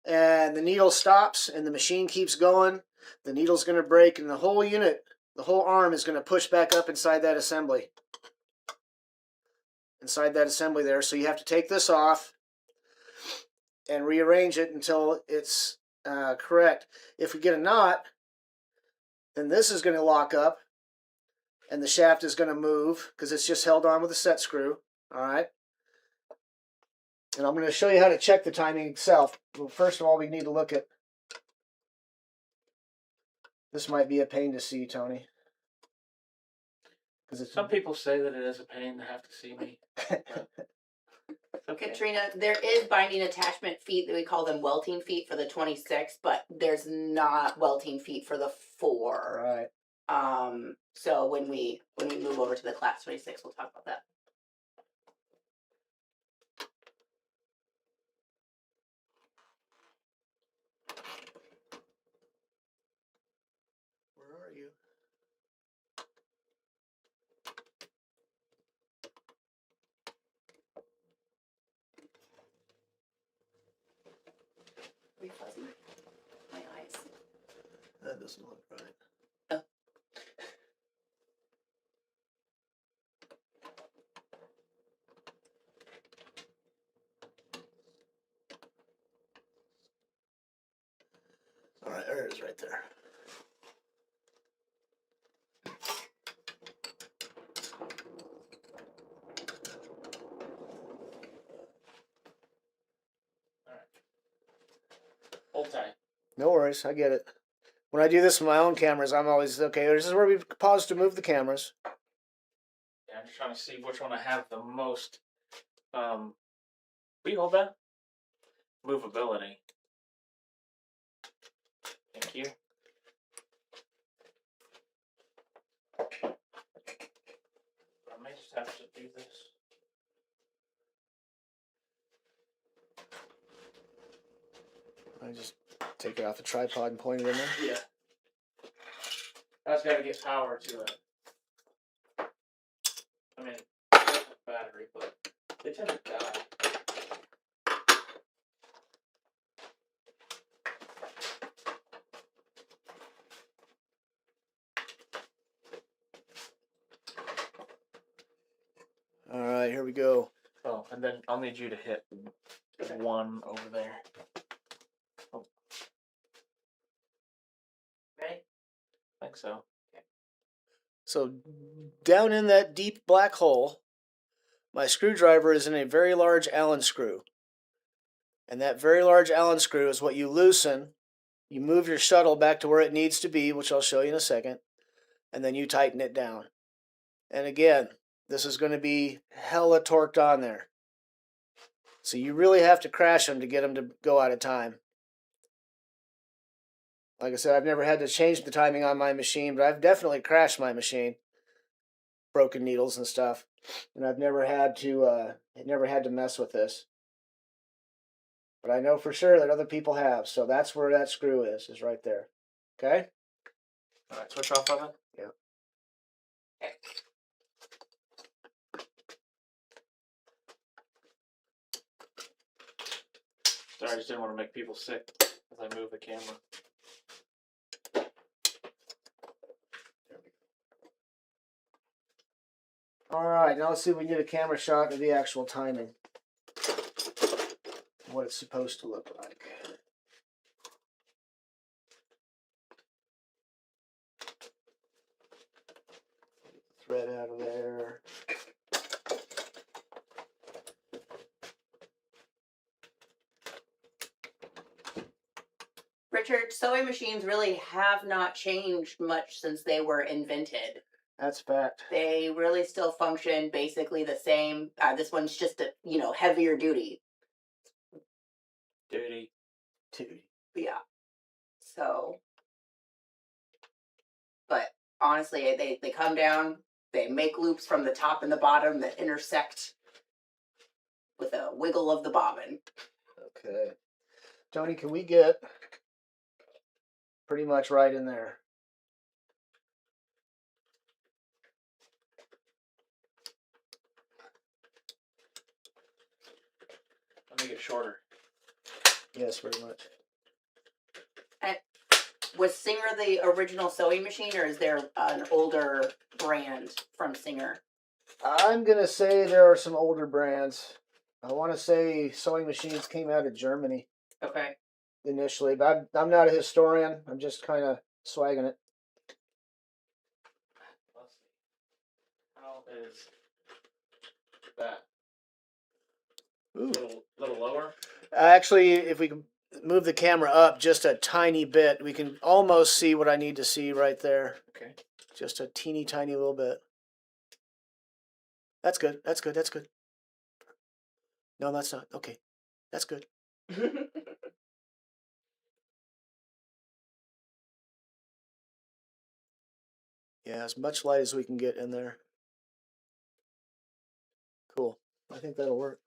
and the needle stops and the machine keeps going, the needle's going to break and the whole unit, the whole arm is going to push back up inside that assembly. Inside that assembly there. So you have to take this off and rearrange it until it's correct. If we get a knot, then this is going to lock up and the shaft is going to move because it's just held on with a set screw. All right. And I'm going to show you how to check the timing itself. Well, first of all, we need to look at, this might be a pain to see, Tony. Some people say that it is a pain to have to see me. Okay. Katrina, there is binding attachment feet that we call them welting feet for the 26, but there's not welting feet for the 4. Right. So when we move over to the class 26, we'll talk about that. Where are you? Are you fuzzy? My eyes. That doesn't look right. Oh. All right, there it is right there. Hold tight. No worries, I get it. When I do this with my own cameras, I'm always, okay, this is where we pause to move the cameras. Yeah, I'm just trying to see which one I have the most. Will you hold that? Movability. Thank you. I may just have to do this. I just take it off the tripod and point it in there. Yeah. I just gotta get power to it. I mean, battery, but they tend to die. All right, here we go. Oh, and then I'll need you to hit one over there. Oh. Ready? I think so. So down in that deep black hole, my screwdriver is in a very large Allen screw. And that very large Allen screw is what you loosen. You move your shuttle back to where it needs to be, which I'll show you in a second. And then you tighten it down. And again, this is going to be hella torqued on there. So you really have to crash them to get them to go out of time. Like I said, I've never had to change the timing on my machine, but I've definitely crashed my machine. Broken needles and stuff. And I've never had to mess with this. But I know for sure that other people have, so that's where that screw is right there. Okay? Alright, switch off of it? Yeah. Sorry, I just didn't want to make people sick as I move the camera. Alright, now let's see if we can get a camera shot of the actual timing. What it's supposed to look like. Thread out of there. Richard, sewing machines really have not changed much since they were invented. That's fact. They really still function basically the same. This one's just a heavier duty. Duty. Yeah. So, but honestly, they come down. They make loops from the top and the bottom that intersect with a wiggle of the bobbin. Okay. Tony, can we get pretty much right in there? Let me get shorter. Yes, pretty much. Was Singer the original sewing machine, or is there an older brand from Singer? I'm going to say there are some older brands. I want to say sewing machines came out of Germany Okay. initially, but I'm not a historian. I'm just kind of swagging it. Let's see. How is that? Ooh. Little lower? Actually, if we can move the camera up just a tiny bit, we can almost see what I need to see right there. Okay. Just a teeny tiny little bit. That's good. That's good. That's good. No, that's not. Okay. That's good. Yeah, as much light as we can get in there. Cool. I think that'll work.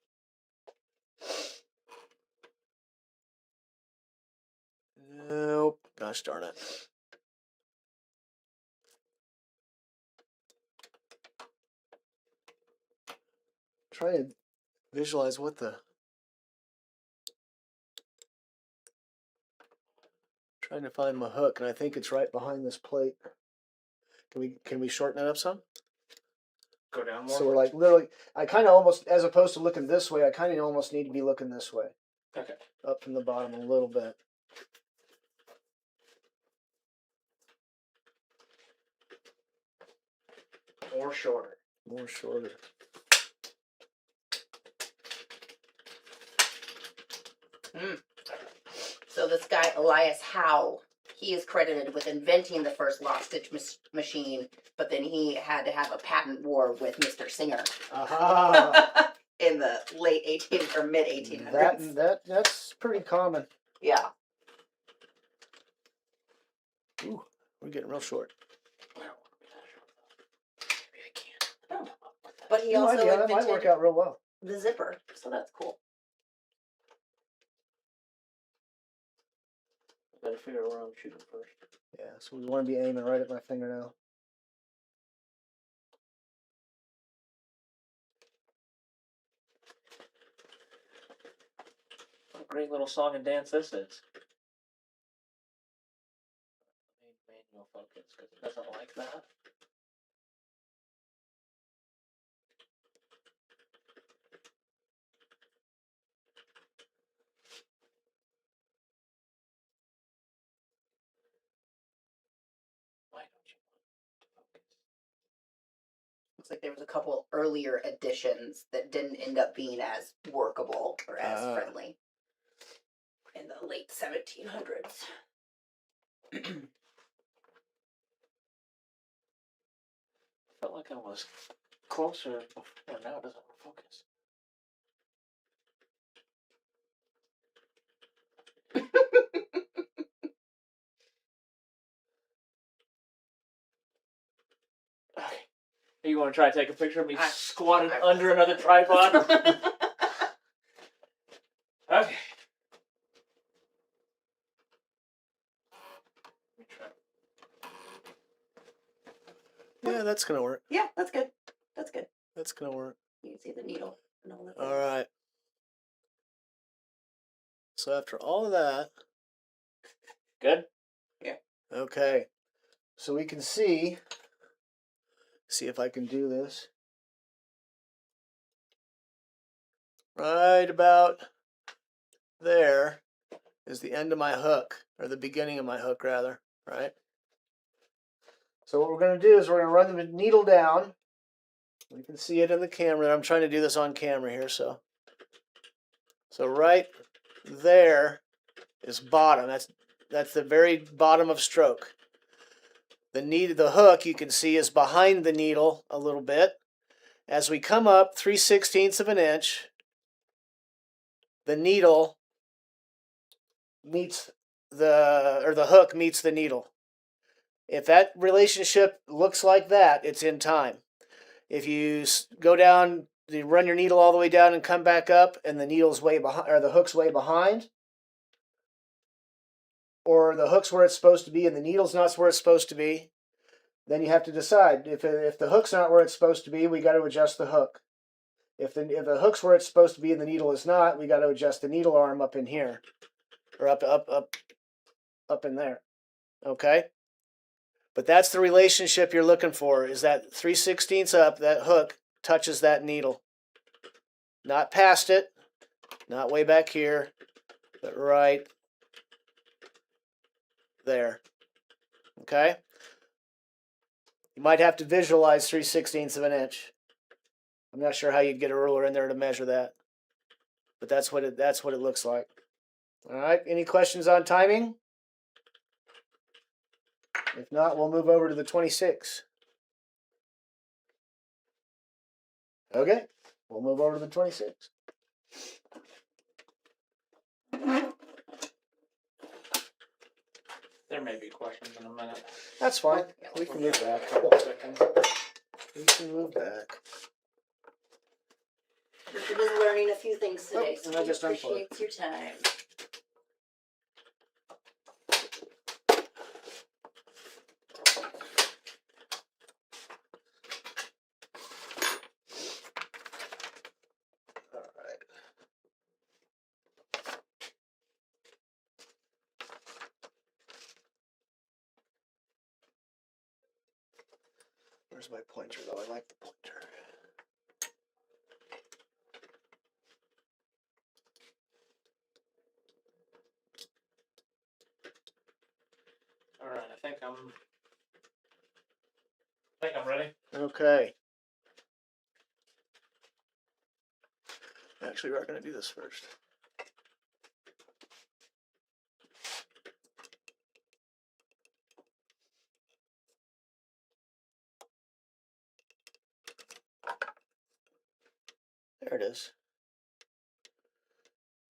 Nope. Gosh darn it. Try to visualize what the... Trying to find my hook, and I think it's right behind this plate. Can we shorten it up some? Go down more? So we're like literally, I kind of almost, as opposed to looking this way, I kind of almost need to be looking this way. Okay. Up from the bottom a little bit. Or shorter. More shorter. So this guy, Elias Howe, he is credited with inventing the first lock stitch machine, but then he had to have a patent war with Mr. Singer. Aha! In the late 1800s or mid 1800s. That's pretty common. Yeah. Ooh, we're getting real short. But he That might also be- that might invented work out real well. the zipper, so that's cool. Better figure out where I'm shooting first. Yeah, so we want to be aiming right at my fingernail. What a great little song and dance this is. Manual focus, because it doesn't like that. Why don't you want to focus? Looks like there was a couple earlier editions that didn't end up being as workable or as friendly in the late 1700s. Felt like I was closer before. Now it doesn't want to focus. Okay. You want to try to take a picture of me squatted under another tripod? Okay. Yeah, that's gonna work. Yeah, that's good. That's good. That's gonna work. You can see the needle and all that. All right. So after all of that, Good? okay. So we can see if I can do this. Right about there is the end of my hook, or the beginning of my hook rather, right? So what we're going to do is we're going to run the needle down. You can see it in the camera. I'm trying to do this on camera here, so right there is bottom. That's the very bottom of stroke. The hook you can see is behind the needle a little bit. As we come up 3/16 of an inch, the needle meets the hook meets the needle. If that relationship looks like that, it's in time. If you go down, you run your needle all the way down and come back up, and the needle's way behind, or the hook's way behind, or the hook's where it's supposed to be and the needle's not where it's supposed to be, then you have to decide. If the hook's not where it's supposed to be, we got to adjust the hook. If the hook's where it's supposed to be and the needle is not, we got to adjust the needle arm up in here, or up in there. Okay. But that's the relationship you're looking for, is that 3/16 up, that hook touches that needle. Not past it, not way back here, but right there. Okay? You might have to visualize 3/16 of an inch. I'm not sure how you'd get a ruler in there to measure that. But that's what it looks like. All right, any questions on timing? If not, we'll move over to the 26. Okay, we'll move over to the 26. There may be questions in a minute. That's fine. We can move back. We can move back. Richard is learning a few things today, and so I he just unplugged. appreciates your time. All right. Where's my pointer, though? I like the pointer. All right, I think I'm ready. Okay. Actually, we're going to do this first. There it is.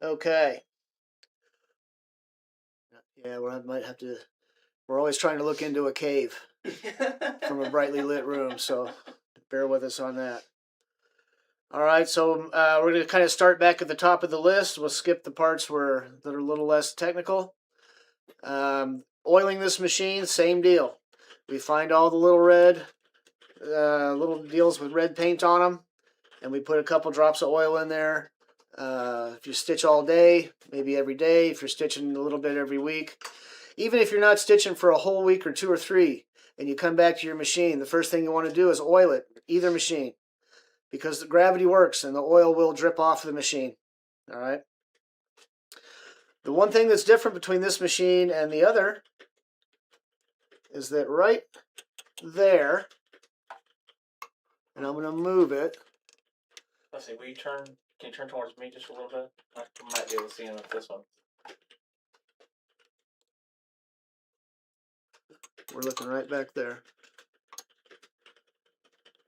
Okay. Yeah, might have to. We're always trying to look into a cave from a brightly lit room, so bear with us on that. All right, so we're going to kind of start back at the top of the list. We'll skip the parts that are a little less technical. Oiling this machine, same deal. We find all the little red, little deals with red paint on them, and we put a couple drops of oil in there. If you stitch all day, maybe every day. If you're stitching a little bit every week. Even if you're not stitching for a whole week or 2 or 3, and you come back to your machine, the first thing you want to do is oil it, either machine. Because the gravity works and the oil will drip off the machine. All right. The one thing that's different between this machine and the other is that right there, and I'm going to move it. Let's see, can you turn towards me just a little bit? I might be able to see him with this one. We're looking right back there.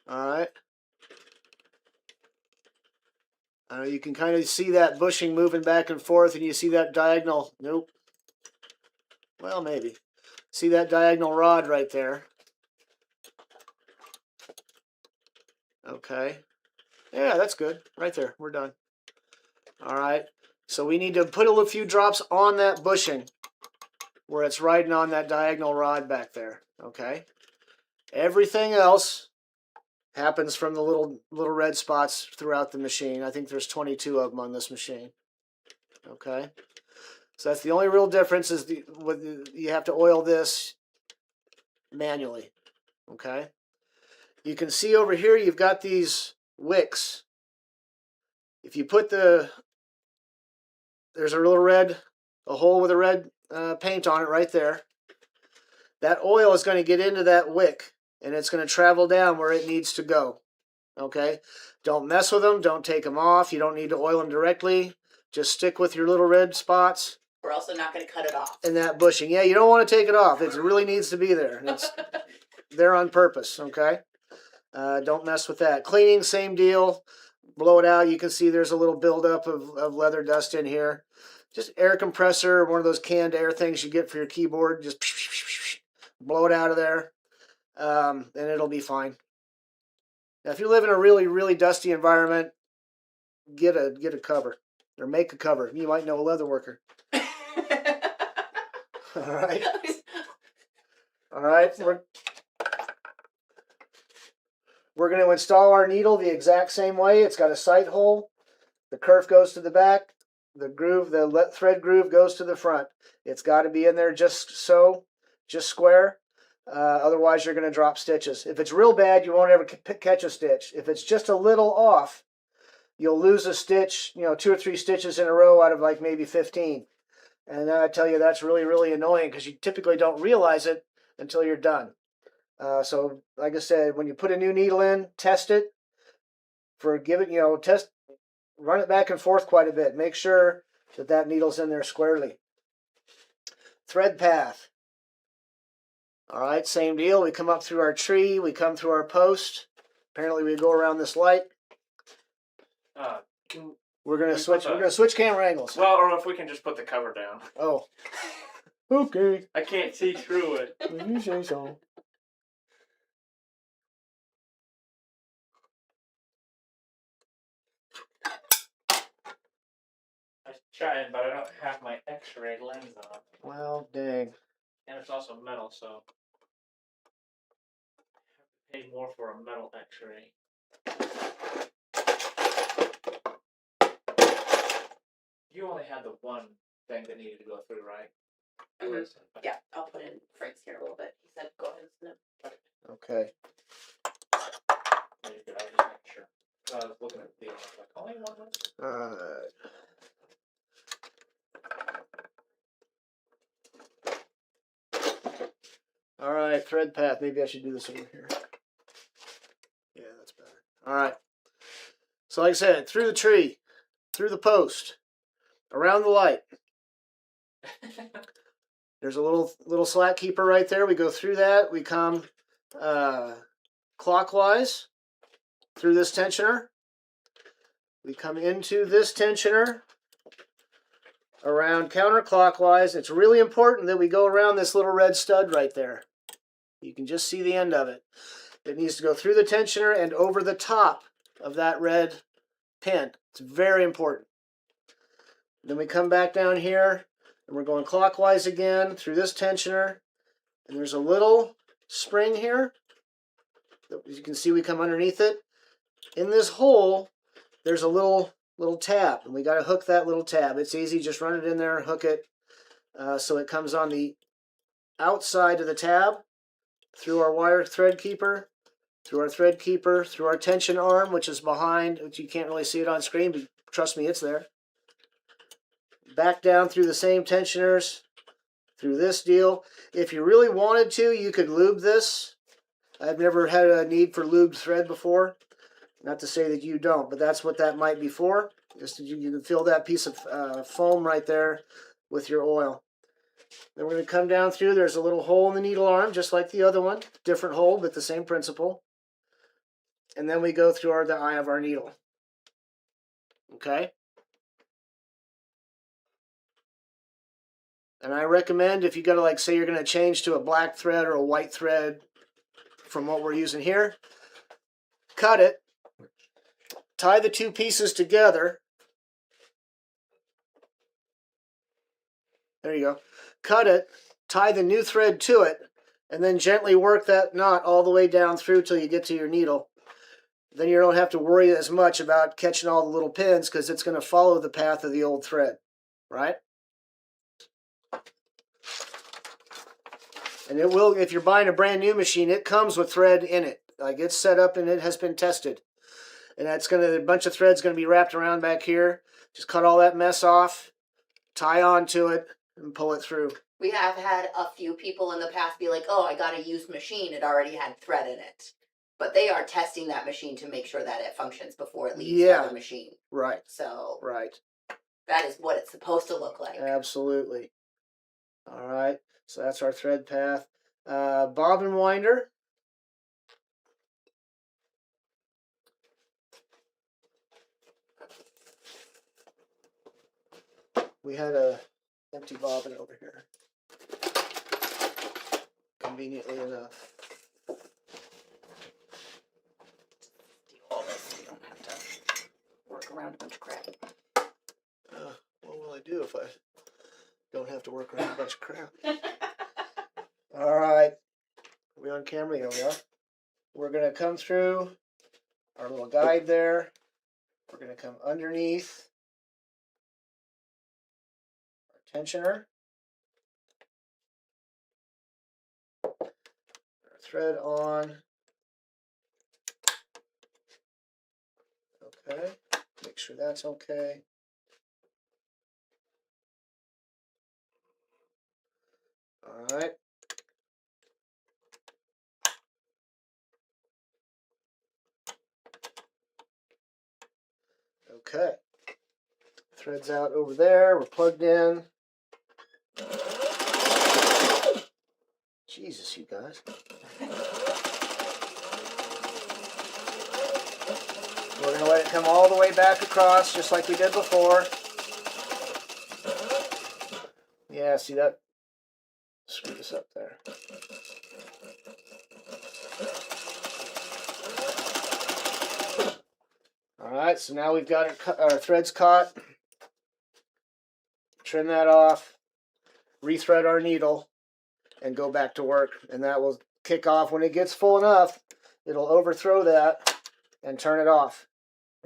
All right. You can kind of see that bushing moving back and forth, and you see that diagonal. Nope. Well, maybe. See that diagonal rod right there. Okay. Yeah, that's good. Right there. We're done. All right. So we need to put a few drops on that bushing where it's riding on that diagonal rod back there. Okay. Everything else happens from the little red spots throughout the machine. I think there's 22 of them on this machine. Okay. So that's the only real difference is you have to oil this manually. Okay. You can see over here you've got these wicks. If you put there's a little red, a hole with a red paint on it right there. That oil is going to get into that wick and it's going to travel down where it needs to go. Okay? Don't mess with them. Don't take them off. You don't need to oil them directly. Just stick with your little red spots. We're also not going to cut it off. And that bushing. Yeah, you don't want to take it off. It really needs to be there. It's there on purpose. Okay? Don't mess with that. Cleaning, same deal. Blow it out. You can see there's a little buildup of leather dust in here. Just air compressor, one of those canned air things you get for your keyboard. Just blow it out of there. And it'll be fine. Now, if you live in a really, really dusty environment, get a cover or make a cover. You might know a leather worker. All right. All right. We're going to install our needle the exact same way. It's got a sight hole. The kerf goes to the back. The groove, the thread groove goes to the front. It's got to be in there just so, just square. Otherwise, you're going to drop stitches. If it's real bad, you won't ever catch a stitch. If it's just a little off, you'll lose a stitch, 2 or 3 stitches in a row out of like maybe 15. And I tell you, that's really, really annoying because you typically don't realize it until you're done. So, like I said, when you put a new needle in, test it. Run it back and forth quite a bit. Make sure that needle's in there squarely. Thread path. All right, same deal. We come up through our tree. We come through our post. Apparently, we go around this light. We're gonna switch camera angles. Well, or if we can just put the cover down. Oh. Okay. I can't see through it. You say so. I was trying, but I don't have my X-ray lens on. Well, dang. And it's also metal, so I have to pay more for a metal X-ray. You only had the one thing that needed to go through, right? Yeah, I'll put in Frank's here a little bit. He said go ahead and snip. Okay. There you go. I was just making sure. I was looking at the like only one was. All right, thread path. Maybe I should do this over here. Yeah, that's better. All right. So like I said, through the tree, through the post, around the light. There's a little slack keeper right there. We go through that. We come clockwise through this tensioner. We come into this tensioner around counterclockwise. It's really important that we go around this little red stud right there. You can just see the end of it. It needs to go through the tensioner and over the top of that red pin. It's very important. Then we come back down here, and we're going clockwise again through this tensioner. And there's a little spring here. As you can see, we come underneath it. In this hole, there's a little tab, and we got to hook that little tab. It's easy, just run it in there, hook it, so it comes on the outside of the tab, through our wire thread keeper, through our tension arm, which is behind, which you can't really see it on screen, but trust me, it's there. Back down through the same tensioners, through this deal. If you really wanted to, you could lube this. I've never had a need for lubed thread before. Not to say that you don't, but that's what that might be for. Just you can fill that piece of foam right there with your oil. Then we're going to come down through. There's a little hole in the needle arm, just like the other one. Different hole, but the same principle. And then we go through the eye of our needle. Okay? And I recommend if you got to, like, say you're going to change to a black thread or a white thread from what we're using here, cut it, tie the two pieces together. There you go. Cut it, tie the new thread to it, and then gently work that knot all the way down through till you get to your needle. Then you don't have to worry as much about catching all the little pins because it's going to follow the path of the old thread, right? And it will, if you're buying a brand new machine, it comes with thread in it. Like, it's set up and it has been tested. And that's a bunch of thread's going to be wrapped around back here. Just cut all that mess off, tie onto it, and pull it through. We have had a few people in the past be like, oh, I got a used machine. It already had thread in it. But they are testing that machine to make sure that it functions before it leaves the machine. Right. So right. That is what it's supposed to look like. Absolutely. All right. So that's our thread path. Bobbin winder. We had a empty bobbin over here. Conveniently enough. Do all this so you don't have to work around a bunch of crap. What will I do if I don't have to work around a bunch of crap? All right. Are we on camera? Here we are. We're going to come through our little guide there. We're going to come underneath our tensioner. Our thread on. Okay. Make sure that's okay. All right. Okay. Thread's out over there. We're plugged in. Jesus, you guys. We're going to let it come all the way back across, just like we did before. Yeah, see that? Screw this up there. Alright, so now we've got our threads caught. Trim that off. Rethread our needle. And go back to work. And that will kick off when it gets full enough. It'll overthrow that and turn it off.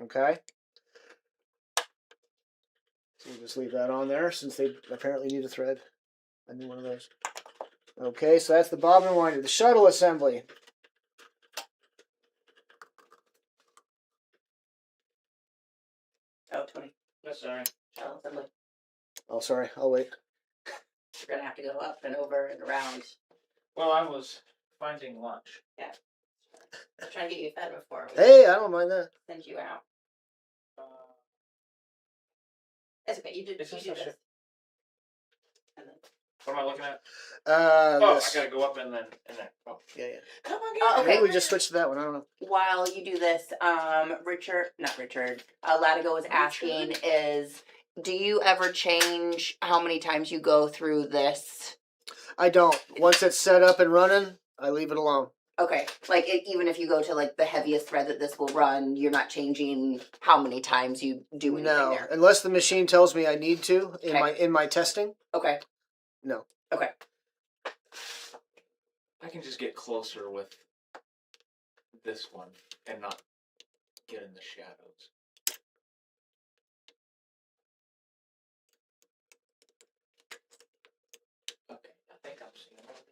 Okay? So we'll just leave that on there since they apparently need a thread. I need one of those. Okay, so that's the bobbin winder. The shuttle assembly. Oh, Tony. Yes, sorry. Shuttle assembly. Oh, sorry. I'll wait. You're going to have to go up and over and around. Well, I was finding lunch. Yeah. I'm trying to get you fed before we Hey, I don't mind that. send you out. Uh, It's okay. You do Is this this. a ship? And then, what am I looking at? Oh, This. I gotta go up and then Oh. Yeah. come on, Oh, get okay. Maybe we just switched to that one. I don't know. While you do this, Latigo was asking is, do you ever change how many times you go through this? I don't. Once it's set up and running, I leave it alone. Okay, like even if you go to like the heaviest thread that this will run, you're not changing how many times you do anything No, there. unless the machine tells me I need to in Okay. my testing. Okay. No. Okay. I can just get closer with this one and not get in the shadows. Okay, I think I'm seeing all these.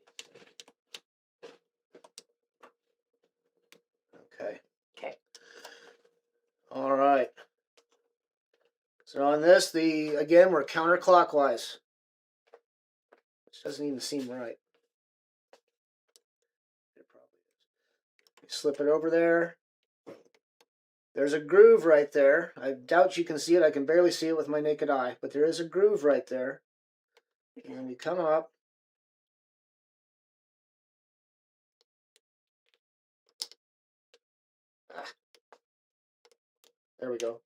Okay. Okay. All right. So on this, again we're counterclockwise. Which doesn't even seem right. It probably is. You slip it over there. There's a groove right there. I doubt you can see it. I can barely see it with my naked eye, but there is a groove right there. And then we come up. There we go.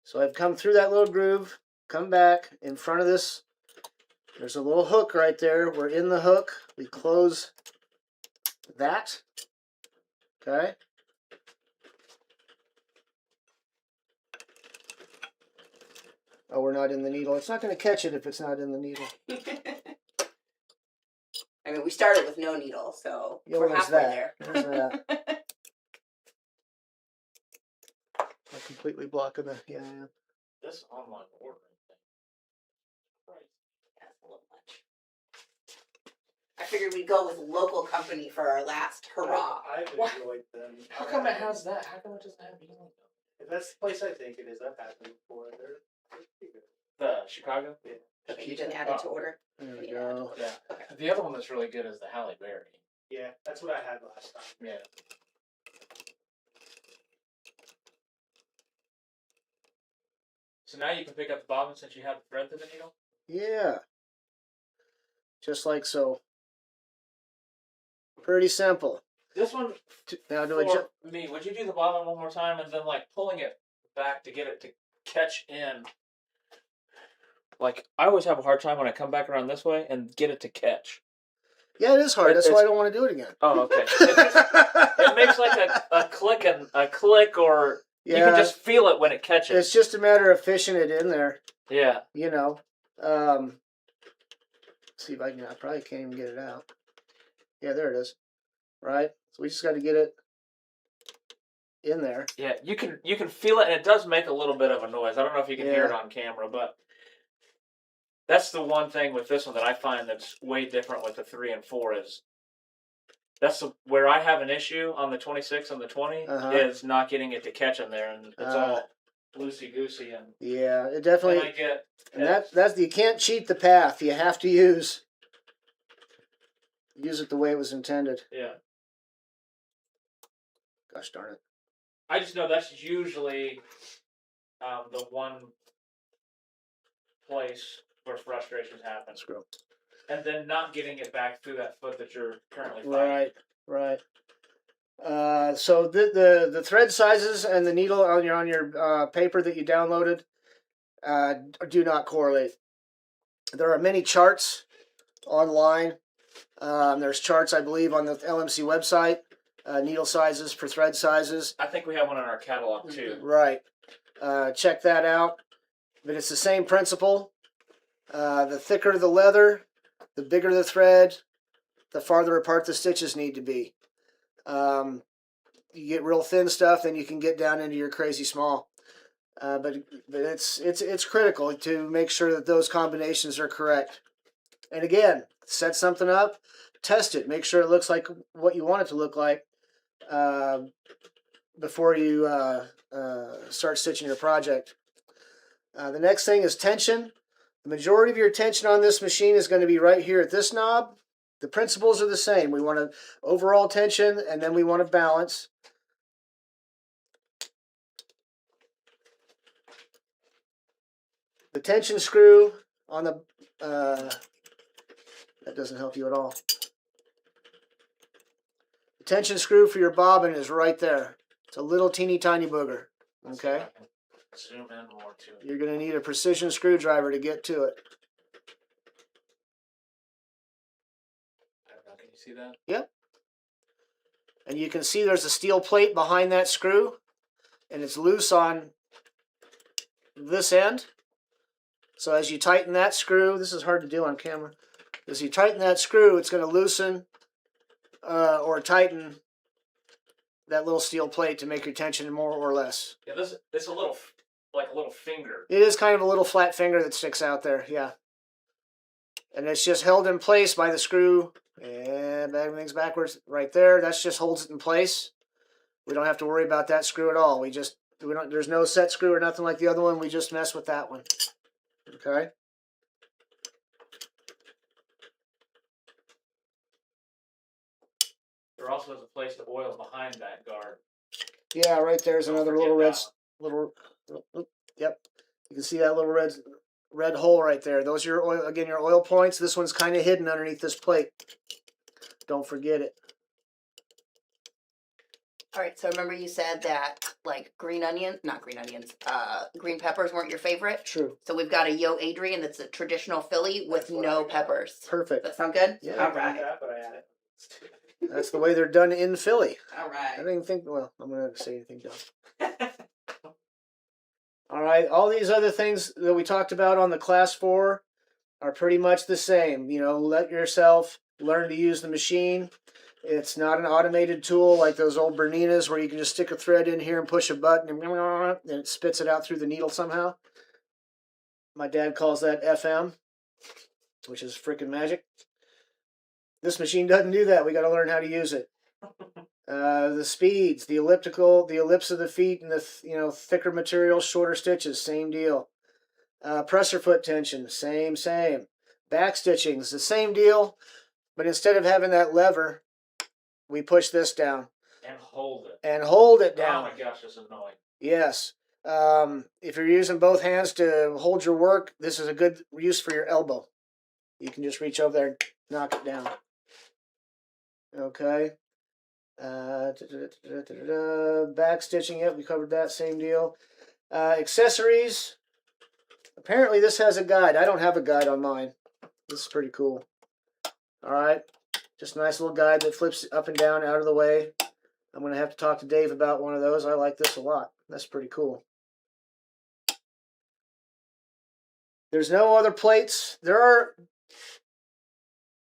So I've come through that little groove, come back in front of this. There's a little hook right there. We're in the hook. We close that. Okay. Oh, we're not in the needle. It's not going to catch it if it's not in the needle. I mean, we started with no needle, so Yeah, we're there's halfway that. there. There's that. I'm completely blocking the. Yeah. This online ordering thing. That's a little much. I figured we'd go with local company for our last hurrah. I've enjoyed them. How come it has that? How come it doesn't have healing? If that's the place I think it is, I've had them before. They're pretty good. The Chicago? Yeah. Okay, you didn't add it to order. There we Yeah. go. Yeah. Okay. The other one that's really good is the Halle Berry. Yeah, that's what I had last time. Yeah. So now you can pick up the bobbin since you have the thread through the needle? Yeah. Just like so. Pretty simple. This one, Now do for me, would you do the bobbin one more time and then like pulling it back to get it to catch in? Like, I always have a hard time when I come back around this way and get it to catch. Yeah, it is hard. That's why I don't want to do it again. Oh, okay. It makes like a click or yeah, you can just feel it when it catches. it's just a matter of fishing it in there. Yeah. You know. See if I can. I probably can't even get it out. Yeah, there it is. Right. So we just got to get it in there. Yeah, you can feel it, and it does make a little bit of a noise. I don't know if you can hear it on camera, but that's the one thing with this one that I find that's way different with the 3 and 4 is that's where I have an issue on the 26 and the 20 is not getting it to catch in there, and it's all loosey goosey. And yeah, it definitely. I get and that's you can't cheat the path. You have to use it the way it was intended. Yeah. Gosh darn it. I just know that's usually the one place where frustrations happen. Screw. And then not getting it back through that foot that you're currently fighting. Right. So the thread sizes and the needle on your paper that you downloaded do not correlate. There are many charts online. There's charts, I believe, on the LMC website. Needle sizes for thread sizes. I think we have one in our catalog too. Right. Check that out. But it's the same principle. The thicker the leather, the bigger the thread, the farther apart the stitches need to be. You get real thin stuff, then you can get down into your crazy small. But it's critical to make sure that those combinations are correct. And again, set something up, test it, make sure it looks like what you want it to look like before you start stitching your project. The next thing is tension. The majority of your tension on this machine is going to be right here at this knob. The principles are the same. We want overall tension, and then we want to balance. The tension screw on the that doesn't help you at all. The tension screw for your bobbin is right there. It's a little teeny tiny booger. Okay. Zoom in more to it. You're going to need a precision screwdriver to get to it. I don't know. Can you See that? Yep. And you can see there's a steel plate behind that screw, and it's loose on this end. So as you tighten that screw, this is hard to do on camera. As you tighten that screw, it's going to loosen or tighten that little steel plate to make your tension more or less. Yeah, it's a little like a little finger. It is kind of a little flat finger that sticks out there, yeah. And it's just held in place by the screw. And everything's backwards right there. That just holds it in place. We don't have to worry about that screw at all. There's no set screw or nothing like the other one. We just mess with that one. Okay. There also is a place to oil behind that guard. Yeah, right there's Don't another forget little red, that little, yep. You can see that little red hole right there. Those are your oil, again, your oil points. This one's kind of hidden underneath this plate. Don't forget it. All right, so remember you said that like green peppers weren't your favorite? True. So we've got a Yo Adrian that's a traditional Philly with That's what no I got. peppers. Perfect. That sound good? Yeah. All right. That, but I had it. That's the way they're done in Philly. All I right. didn't even think, well, I'm not going to say anything dumb. All right, all these other things that we talked about on the Class 4 are pretty much the same. You know, let yourself learn to use the machine. It's not an automated tool like those old Berninas where you can just stick a thread in here and push a button and it spits it out through the needle somehow. My dad calls that FM, which is freaking magic. This machine doesn't do that. We got to learn how to use it. The speeds, the ellipse of the feet, and the thicker material, shorter stitches, same deal. Presser foot tension, same. Back stitching is the same deal, but instead of having that lever, we push this down and hold it. down. Oh my gosh, this is annoying. Yes. If you're using both hands to hold your work, this is a good use for your elbow. You can just reach over there and knock it down. Okay. Back stitching, yep, we covered that, same deal. Accessories. Apparently this has a guide. I don't have a guide on mine. This is pretty cool. All right. Just a nice little guide that flips up and down out of the way. I'm going to have to talk to Dave about one of those. I like this a lot. That's pretty cool. There's no other plates. There are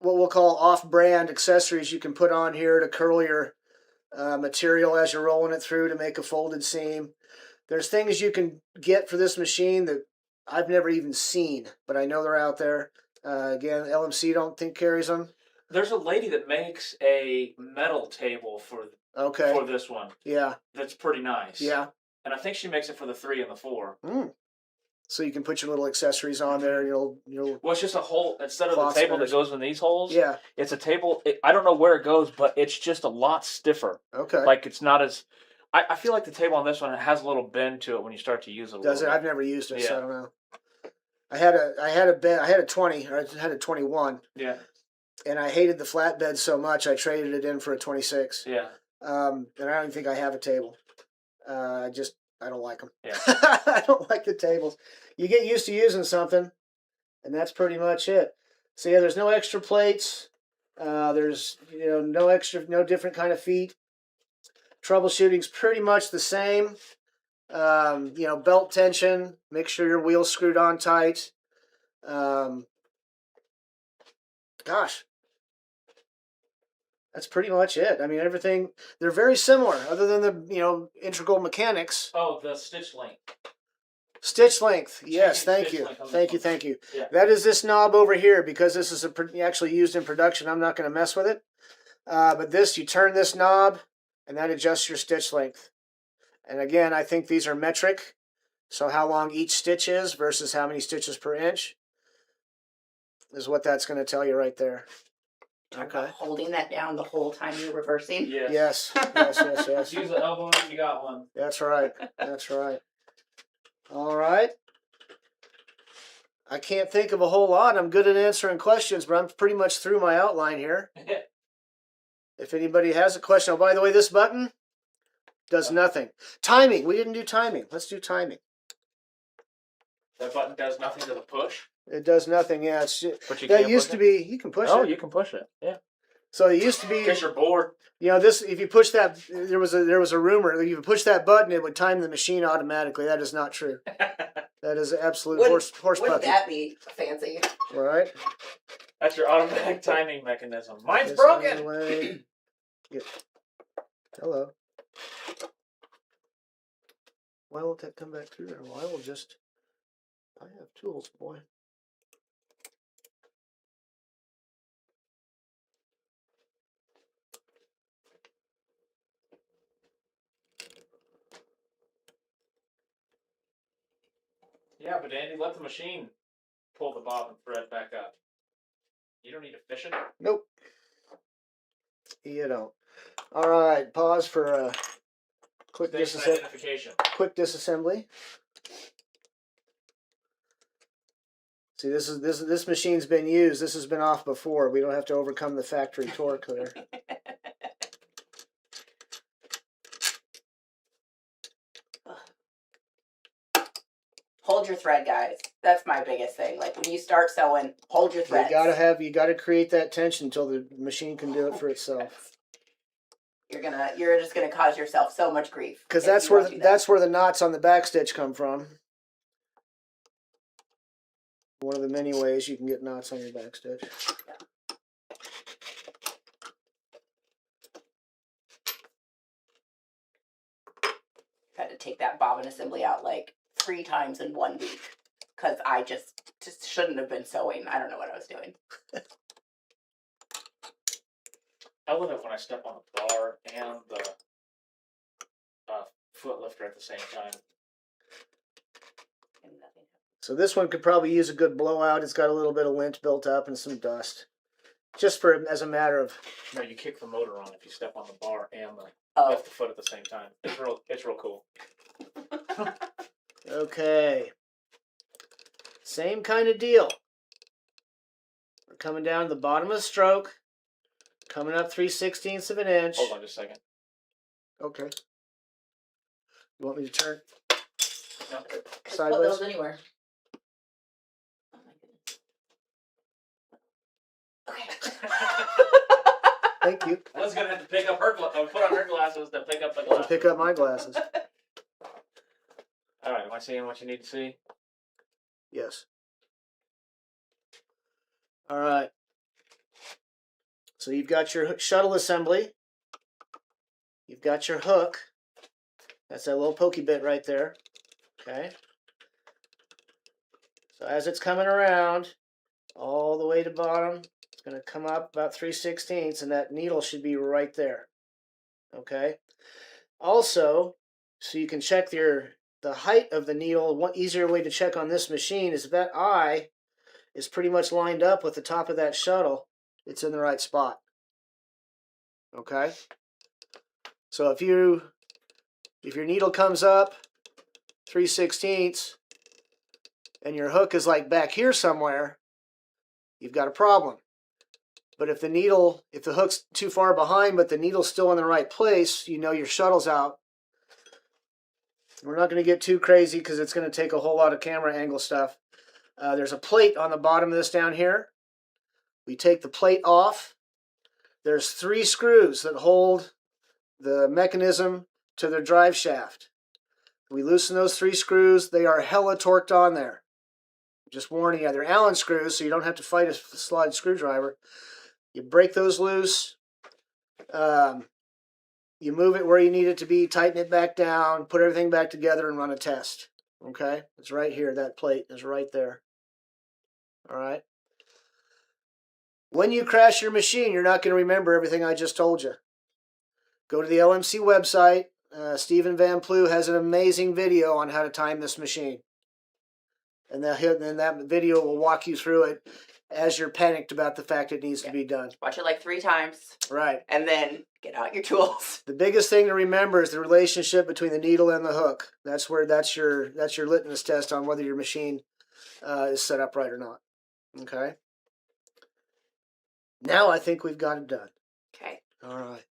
what we'll call off-brand accessories you can put on here to curl your material as you're rolling it through to make a folded seam. There's things you can get for this machine that I've never even seen, but I know they're out there. Again, LMC don't think carries them. There's a lady that makes a metal table for this one. Yeah. That's pretty nice. Yeah. And I think she makes it for the 3 and the 4. So you can put your little accessories on there. You'll. Well, it's just a hole instead of the Cloth table spinners. that goes in these holes. Yeah. It's a table. I don't know where it goes, but it's just a lot stiffer. Okay. Like it's not as. I feel like the table on this one has a little bend to it when you start to use it. Does it? I've never used it, so I don't know. I had a 20, or I had a 21. Yeah. And I hated the flatbed so much I traded it in for a 26. Yeah. And I don't even think I have a table. I don't like them. Yeah. I don't like the tables. You get used to using something, and that's pretty much it. So yeah, there's no extra plates. There's no different kind of feet. Troubleshooting's pretty much the same. Belt tension. Make sure your wheel's screwed on tight. That's pretty much it. I mean, everything, they're very similar, other than the, integral mechanics. Oh, the stitch length. Stitch length. Yes, Changing thank stitch you. length on Thank you, this one. thank you. Yeah. That is this knob over here, because this is actually used in production. I'm not going to mess with it. But you turn this knob, and that adjusts your stitch length. And again, I think these are metric. So how long each stitch is versus how many stitches per inch is what that's going to tell you right there. Okay. Holding that down the whole time you're reversing. Yes. Yes. Use the elbow if you got one. That's right. All right. I can't think of a whole lot. I'm good at answering questions, but I'm pretty much through my outline here. If anybody has a question, oh, by the way, this button does nothing. Timing. We didn't do timing. Let's do timing. That button does nothing to the push. It does nothing. Yeah, But you that can't used push to it? be. You can push Oh, it. you can push it. Yeah. So it used to be, In case you're bored. you know, this. If you push that, there was a rumor that if you push that button, it would time the machine automatically. That is not true. That is absolute horse Wouldn't puppy. that be fancy? All right. That's your automatic timing mechanism. Mine's This out of the broken. way. Hello. Why won't that come back through there? Well, I have tools, boy. Yeah, but Andy, let the machine pull the bob and thread back up. You don't need to fish it. Nope. You don't. All right. Pause for quick Station identification. quick disassembly. See, this machine's been used. This has been off before. We don't have to overcome the factory torque there. Hold your thread, guys. That's my biggest thing. Like when you start sewing, hold your threads. You gotta create that tension until the machine can do it for itself. You're just gonna cause yourself so much grief. Because if that's you where don't do that. that's where the knots on the back stitch come from. One of the many ways you can get knots on your back stitch. Had to take that bobbin assembly out like 3 times in 1 week because I just shouldn't have been sewing. I don't know what I was doing. I love it when I step on the bar and the foot lifter at the same time. And nothing. So this one could probably use a good blowout. It's got a little bit of lint built up and some dust. Just as a matter of... No, you kick the motor on if you step on the bar and Oh, lift the foot at the same time. It's real cool. Okay. Same kind of deal. We're coming down to the bottom of the stroke. Coming up 3/16 of an inch. Hold on just a second. Okay. You want me to turn No. put sideways? those anywhere. Oh my goodness. Okay. Thank you. I was gonna have to pick up put on her glasses to pick up the I'll glasses. pick up my glasses. All right, am I seeing what you need to see? Yes. All right. So you've got your shuttle assembly. You've got your hook. That's that little pokey bit right there. Okay. So as it's coming around all the way to bottom, it's going to come up about 3/16, and that needle should be right there. Okay. Also, so you can check the height of the needle. One easier way to check on this machine is if that eye is pretty much lined up with the top of that shuttle, it's in the right spot. Okay. So if your needle comes up 3/16 and your hook is like back here somewhere, you've got a problem. But if the hook's too far behind but the needle's still in the right place, you know your shuttle's out. We're not going to get too crazy because it's going to take a whole lot of camera angle stuff. There's a plate on the bottom of this down here. We take the plate off. There's 3 screws that hold the mechanism to the drive shaft. We loosen those 3 screws. They are hella torqued on there. Just warning you, they're Allen screws, so you don't have to fight a slide screwdriver. You break those loose. You move it where you need it to be, tighten it back down, put everything back together, and run a test. Okay? It's right here. That plate is right there. All right? When you crash your machine, you're not going to remember everything I just told you. Go to the LMC website. Stephen Van Plu has an amazing video on how to time this machine. And that video will walk you through it as you're panicked about the fact it needs to be done. Watch it like 3 times. Right. And then get out your tools. The biggest thing to remember is the relationship between the needle and the hook. That's your litmus test on whether your machine is set up right or not. Okay. Now I think we've got it done. Okay. All right.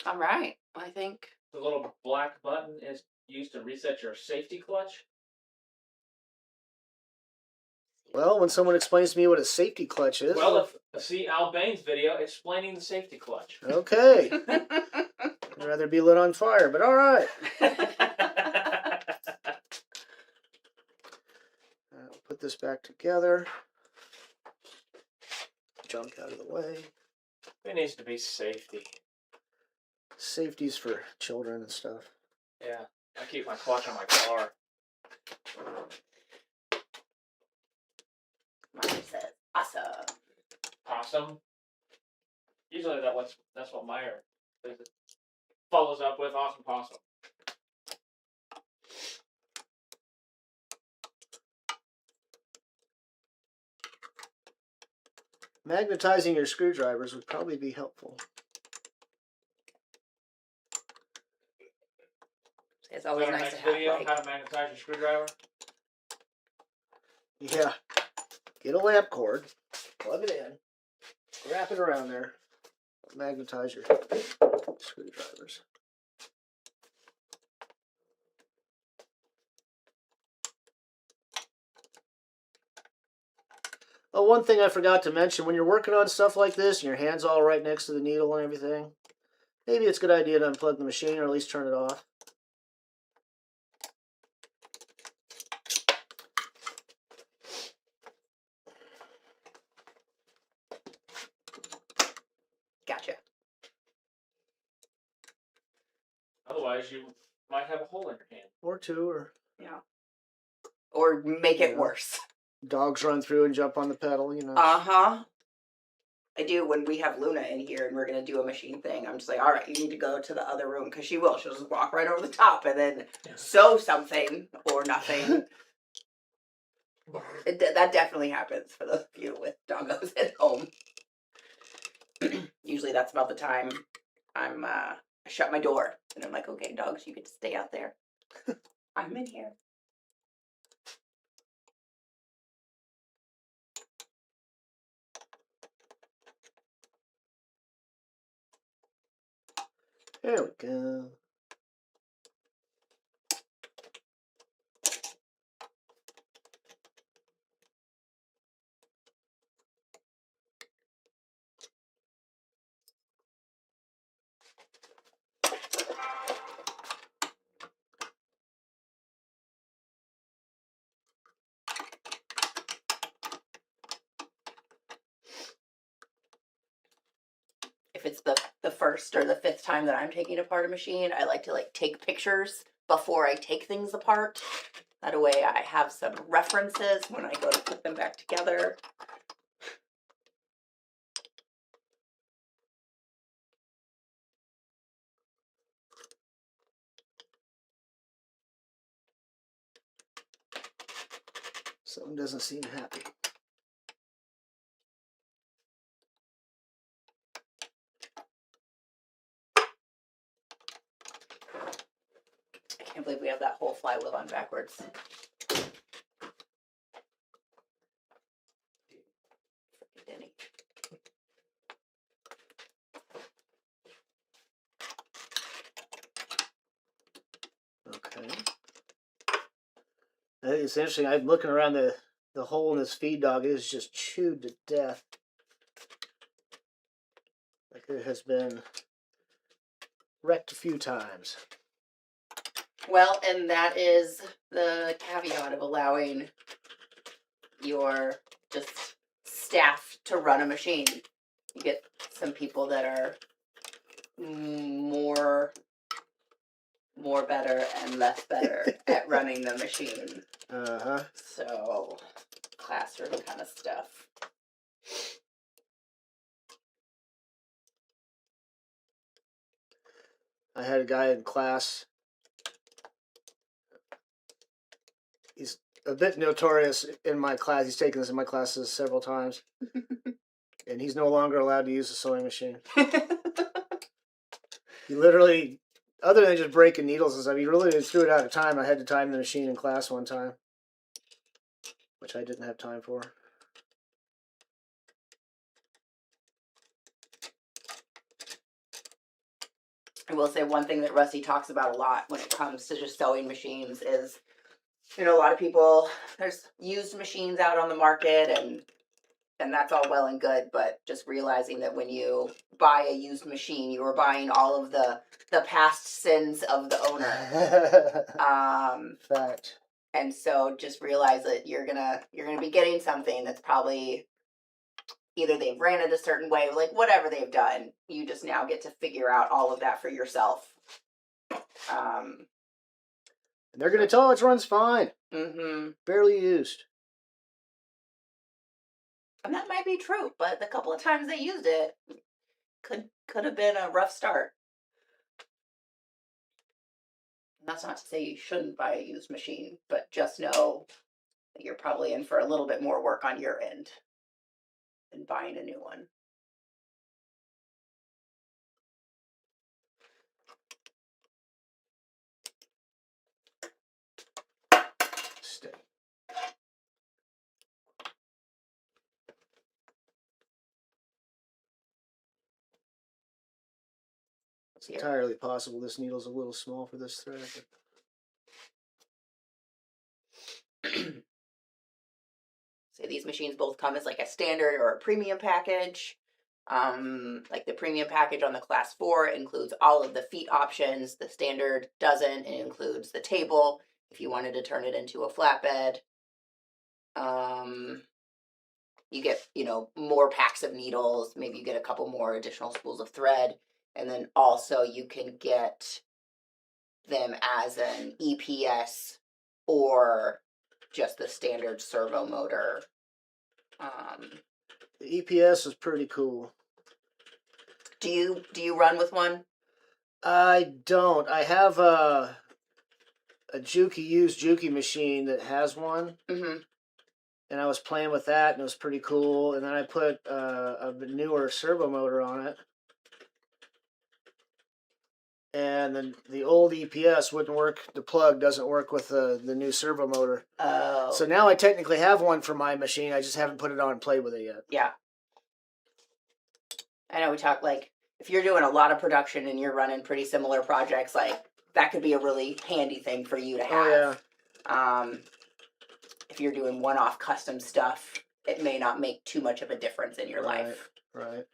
All right. I think. The little black button is used to reset your safety clutch. Well, when someone explains to me what a safety clutch is. Well, see Al Bain's video explaining the safety clutch. Okay. I'd rather be lit on fire, but all right. I'll put this back together. Junk out of the way. There needs to be safety. Safety's for children and stuff. Yeah, I keep my clutch on my car. Mine says awesome. Possum. Usually that's what Meyer follows up with. Awesome possum. Magnetizing your screwdrivers would probably be helpful. It's always Our nice next to have video, like how to magnetize your screwdriver. Yeah. Get a lamp cord, plug it in, wrap it around there, magnetize your screwdrivers. Oh, one thing I forgot to mention, when you're working on stuff like this and your hand's all right next to the needle and everything, maybe it's a good idea to unplug the machine or at least turn it off. gotcha. Otherwise, you might have a hole in your hand. Or two, or Or make it Yeah. worse. dogs run through and jump on the pedal, you know. Uh-huh. I do when we have Luna in here and we're gonna do a machine thing. I'm just like, all right, you need to go to the other room because she will. She'll just walk right over the top and then sew something or nothing. That definitely happens for those of you with doggos at home. Usually that's about the time I shut my door and I'm like, okay, dogs, you get to stay out there. I'm in here. There we go. If it's the first or the fifth time that I'm taking apart a machine, I like to like take pictures before I take things apart. That way I have some references when I go to put them back together. Something doesn't seem happy. I can't believe we have that whole flywheel on backwards. Frickin' Denny. Okay. I think it's interesting. I'm looking around the hole in this feed dog. It is just chewed to death. Like it has been wrecked a few times. Well, and that is the caveat of allowing your just staff to run a machine. You get some people that are more better and less better at running the machine. Uh-huh. So, classroom kind of stuff. I had a guy in class. He's a bit notorious in my class. He's taken this in my classes several times. And he's no longer allowed to use a sewing machine. He literally, other than just breaking needles and stuff, he really just threw it out of time. I had to time the machine in class one time, which I didn't have time for. I will say one thing that Rusty talks about a lot when it comes to just sewing machines is you know, a lot of people, there's used machines out on the market, and that's all well and good, but just realizing that when you buy a used machine, you are buying all of the past sins of the owner. Fact. And so just realize that you're gonna be getting something that's probably either they've ran it a certain way, like whatever they've done, you just now get to figure out all of that for yourself. And they're gonna tell it runs fine. Mm-hmm. Barely used. And that might be true, but the couple of times they used it could have been a rough start. And that's not to say you shouldn't buy a used machine, but just know that you're probably in for a little bit more work on your end than buying a new one. Stay. It's entirely possible this needle's a little small for this thread. So these machines both come as like a standard or a premium package. Like the premium package on the class 4 includes all of the feet options. The standard doesn't. It includes the table if you wanted to turn it into a flatbed. You get, you know, more packs of needles. Maybe you get a couple more additional spools of thread. And then also you can get them as an EPS or just the standard servo motor. The EPS is pretty cool. Do you run with one? I don't. I have a used Juki machine that has one. Mm-hmm. And I was playing with that, and it was pretty cool. And then I put a newer servo motor on it. And then the old EPS wouldn't work. The plug doesn't work with the new servo motor. Oh. So now I technically have one for my machine. I just haven't put it on and played with it yet. Yeah. I know we talk like if you're doing a lot of production and you're running pretty similar projects, like that could be a really handy thing for you to have. Oh, yeah. If you're doing one-off custom stuff, it may not make too much of a difference in your life. Right.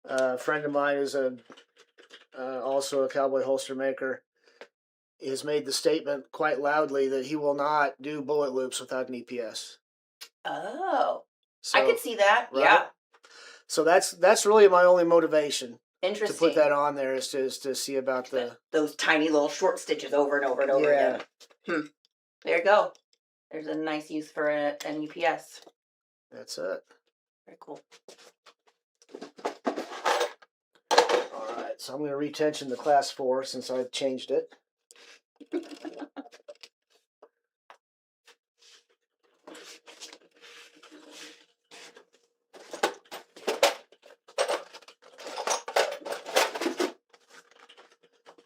A friend of mine is also a cowboy holster maker. Has made the statement quite loudly that he will not do bullet loops without an EPS. Oh, So, I could see that. right? Yeah. So that's really my only motivation Interesting. to put that on there is to see about those tiny little short stitches over and over and over again. There you go. There's a nice use for an EPS. That's it. Very cool. All right, so I'm going to retension the class 4 since I've changed it.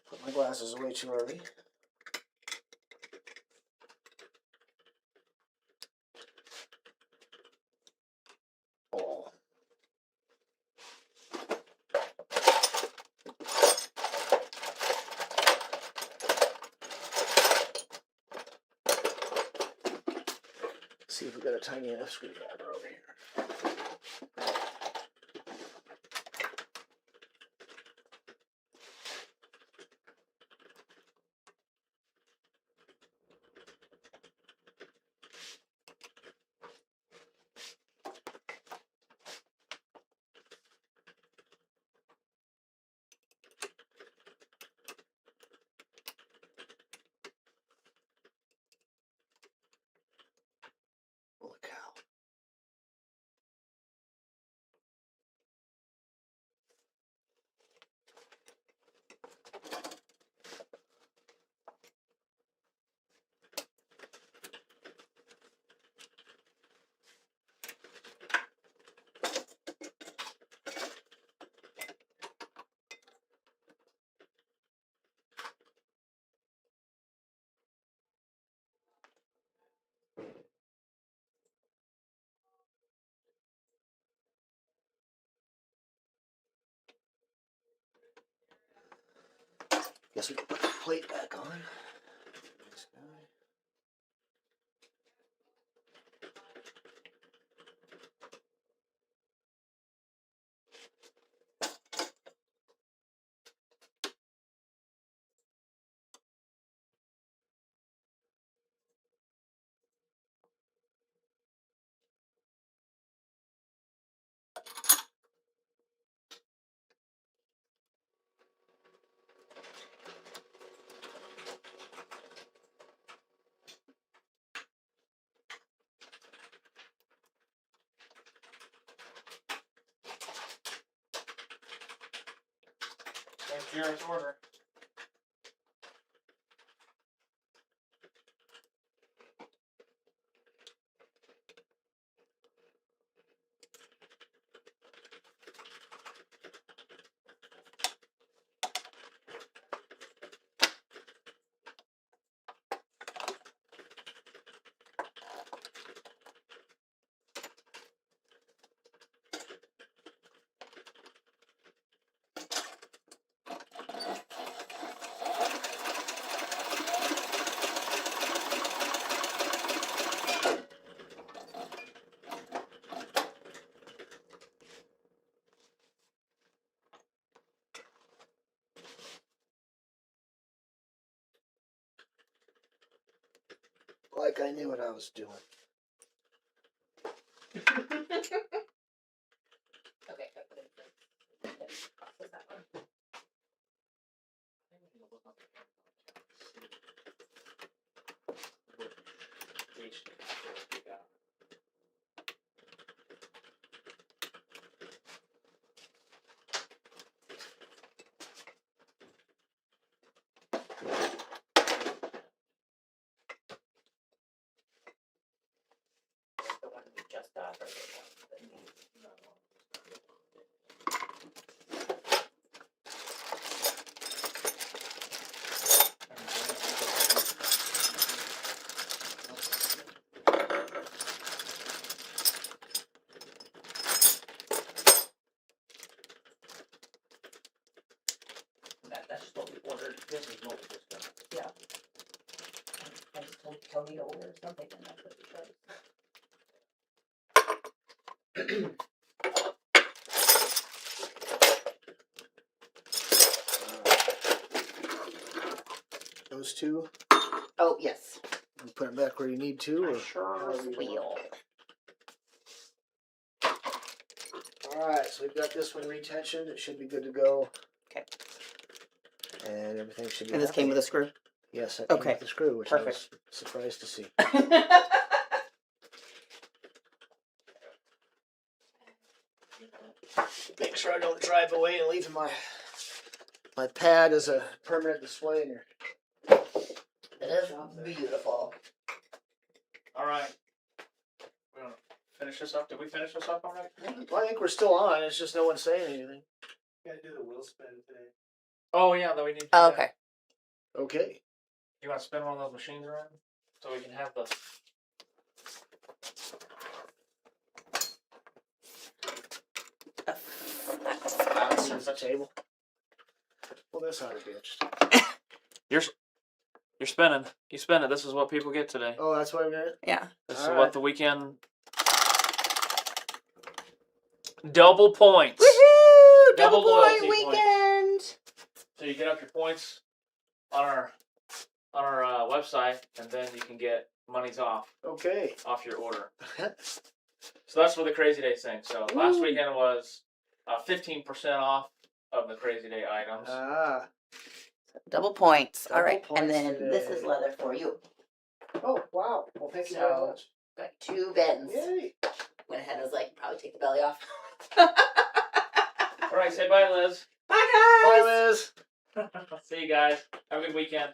Put my glasses away too early. Oh. See if we got a tiny enough screwdriver over here. Holy cow. Guess we can put the plate back on. This guy. Thanks for your order. Like I knew what I was doing. Okay, I put it in process that one. The one we just got or the one that that's just what we ordered. This is what we just done. Yeah. I just told Tony to order something and that's what he chose. Those two, Oh, yes. you put them back where you need to, or Sure however you want. will. All right, so we've got this one retention. It should be good to go. Okay. And everything should be. And this came with a screw? Yes, that came Okay, with the screw, which perfect. I was surprised to see. Make sure I don't drive away and leave my pad as a permanent display in here. It is beautiful. All right. We're gonna finish this up. Did we finish this up already? Well, I think we're still on. It's just no one's saying anything. Gotta do the wheel spin today. Oh yeah, that we need to do Oh, that. okay. Okay. You want to spin one of those machines around so we can have the. There's the table. Well, this ought to be interesting. You're spinning. You spin it. This is what people get today. Oh, that's what I'm gonna. Yeah. This All is right. what the weekend. Double points. Woohoo! Double Double point loyalty points. weekend. So you get up your points on our website, and then you can get monies off Okay. your order. So that's for the Crazy Day thing. So last Ooh. weekend was 15% off of the Crazy Day items. Ah. Double points. All Double right. points And then this today. is leather for you. Oh wow. Well, thank you very So- much. Got 2 bends. Yay. Went ahead and was like, probably take the belly off. All right, say bye, Liz. Bye, guys. Bye, Liz. See you guys. Have a good weekend.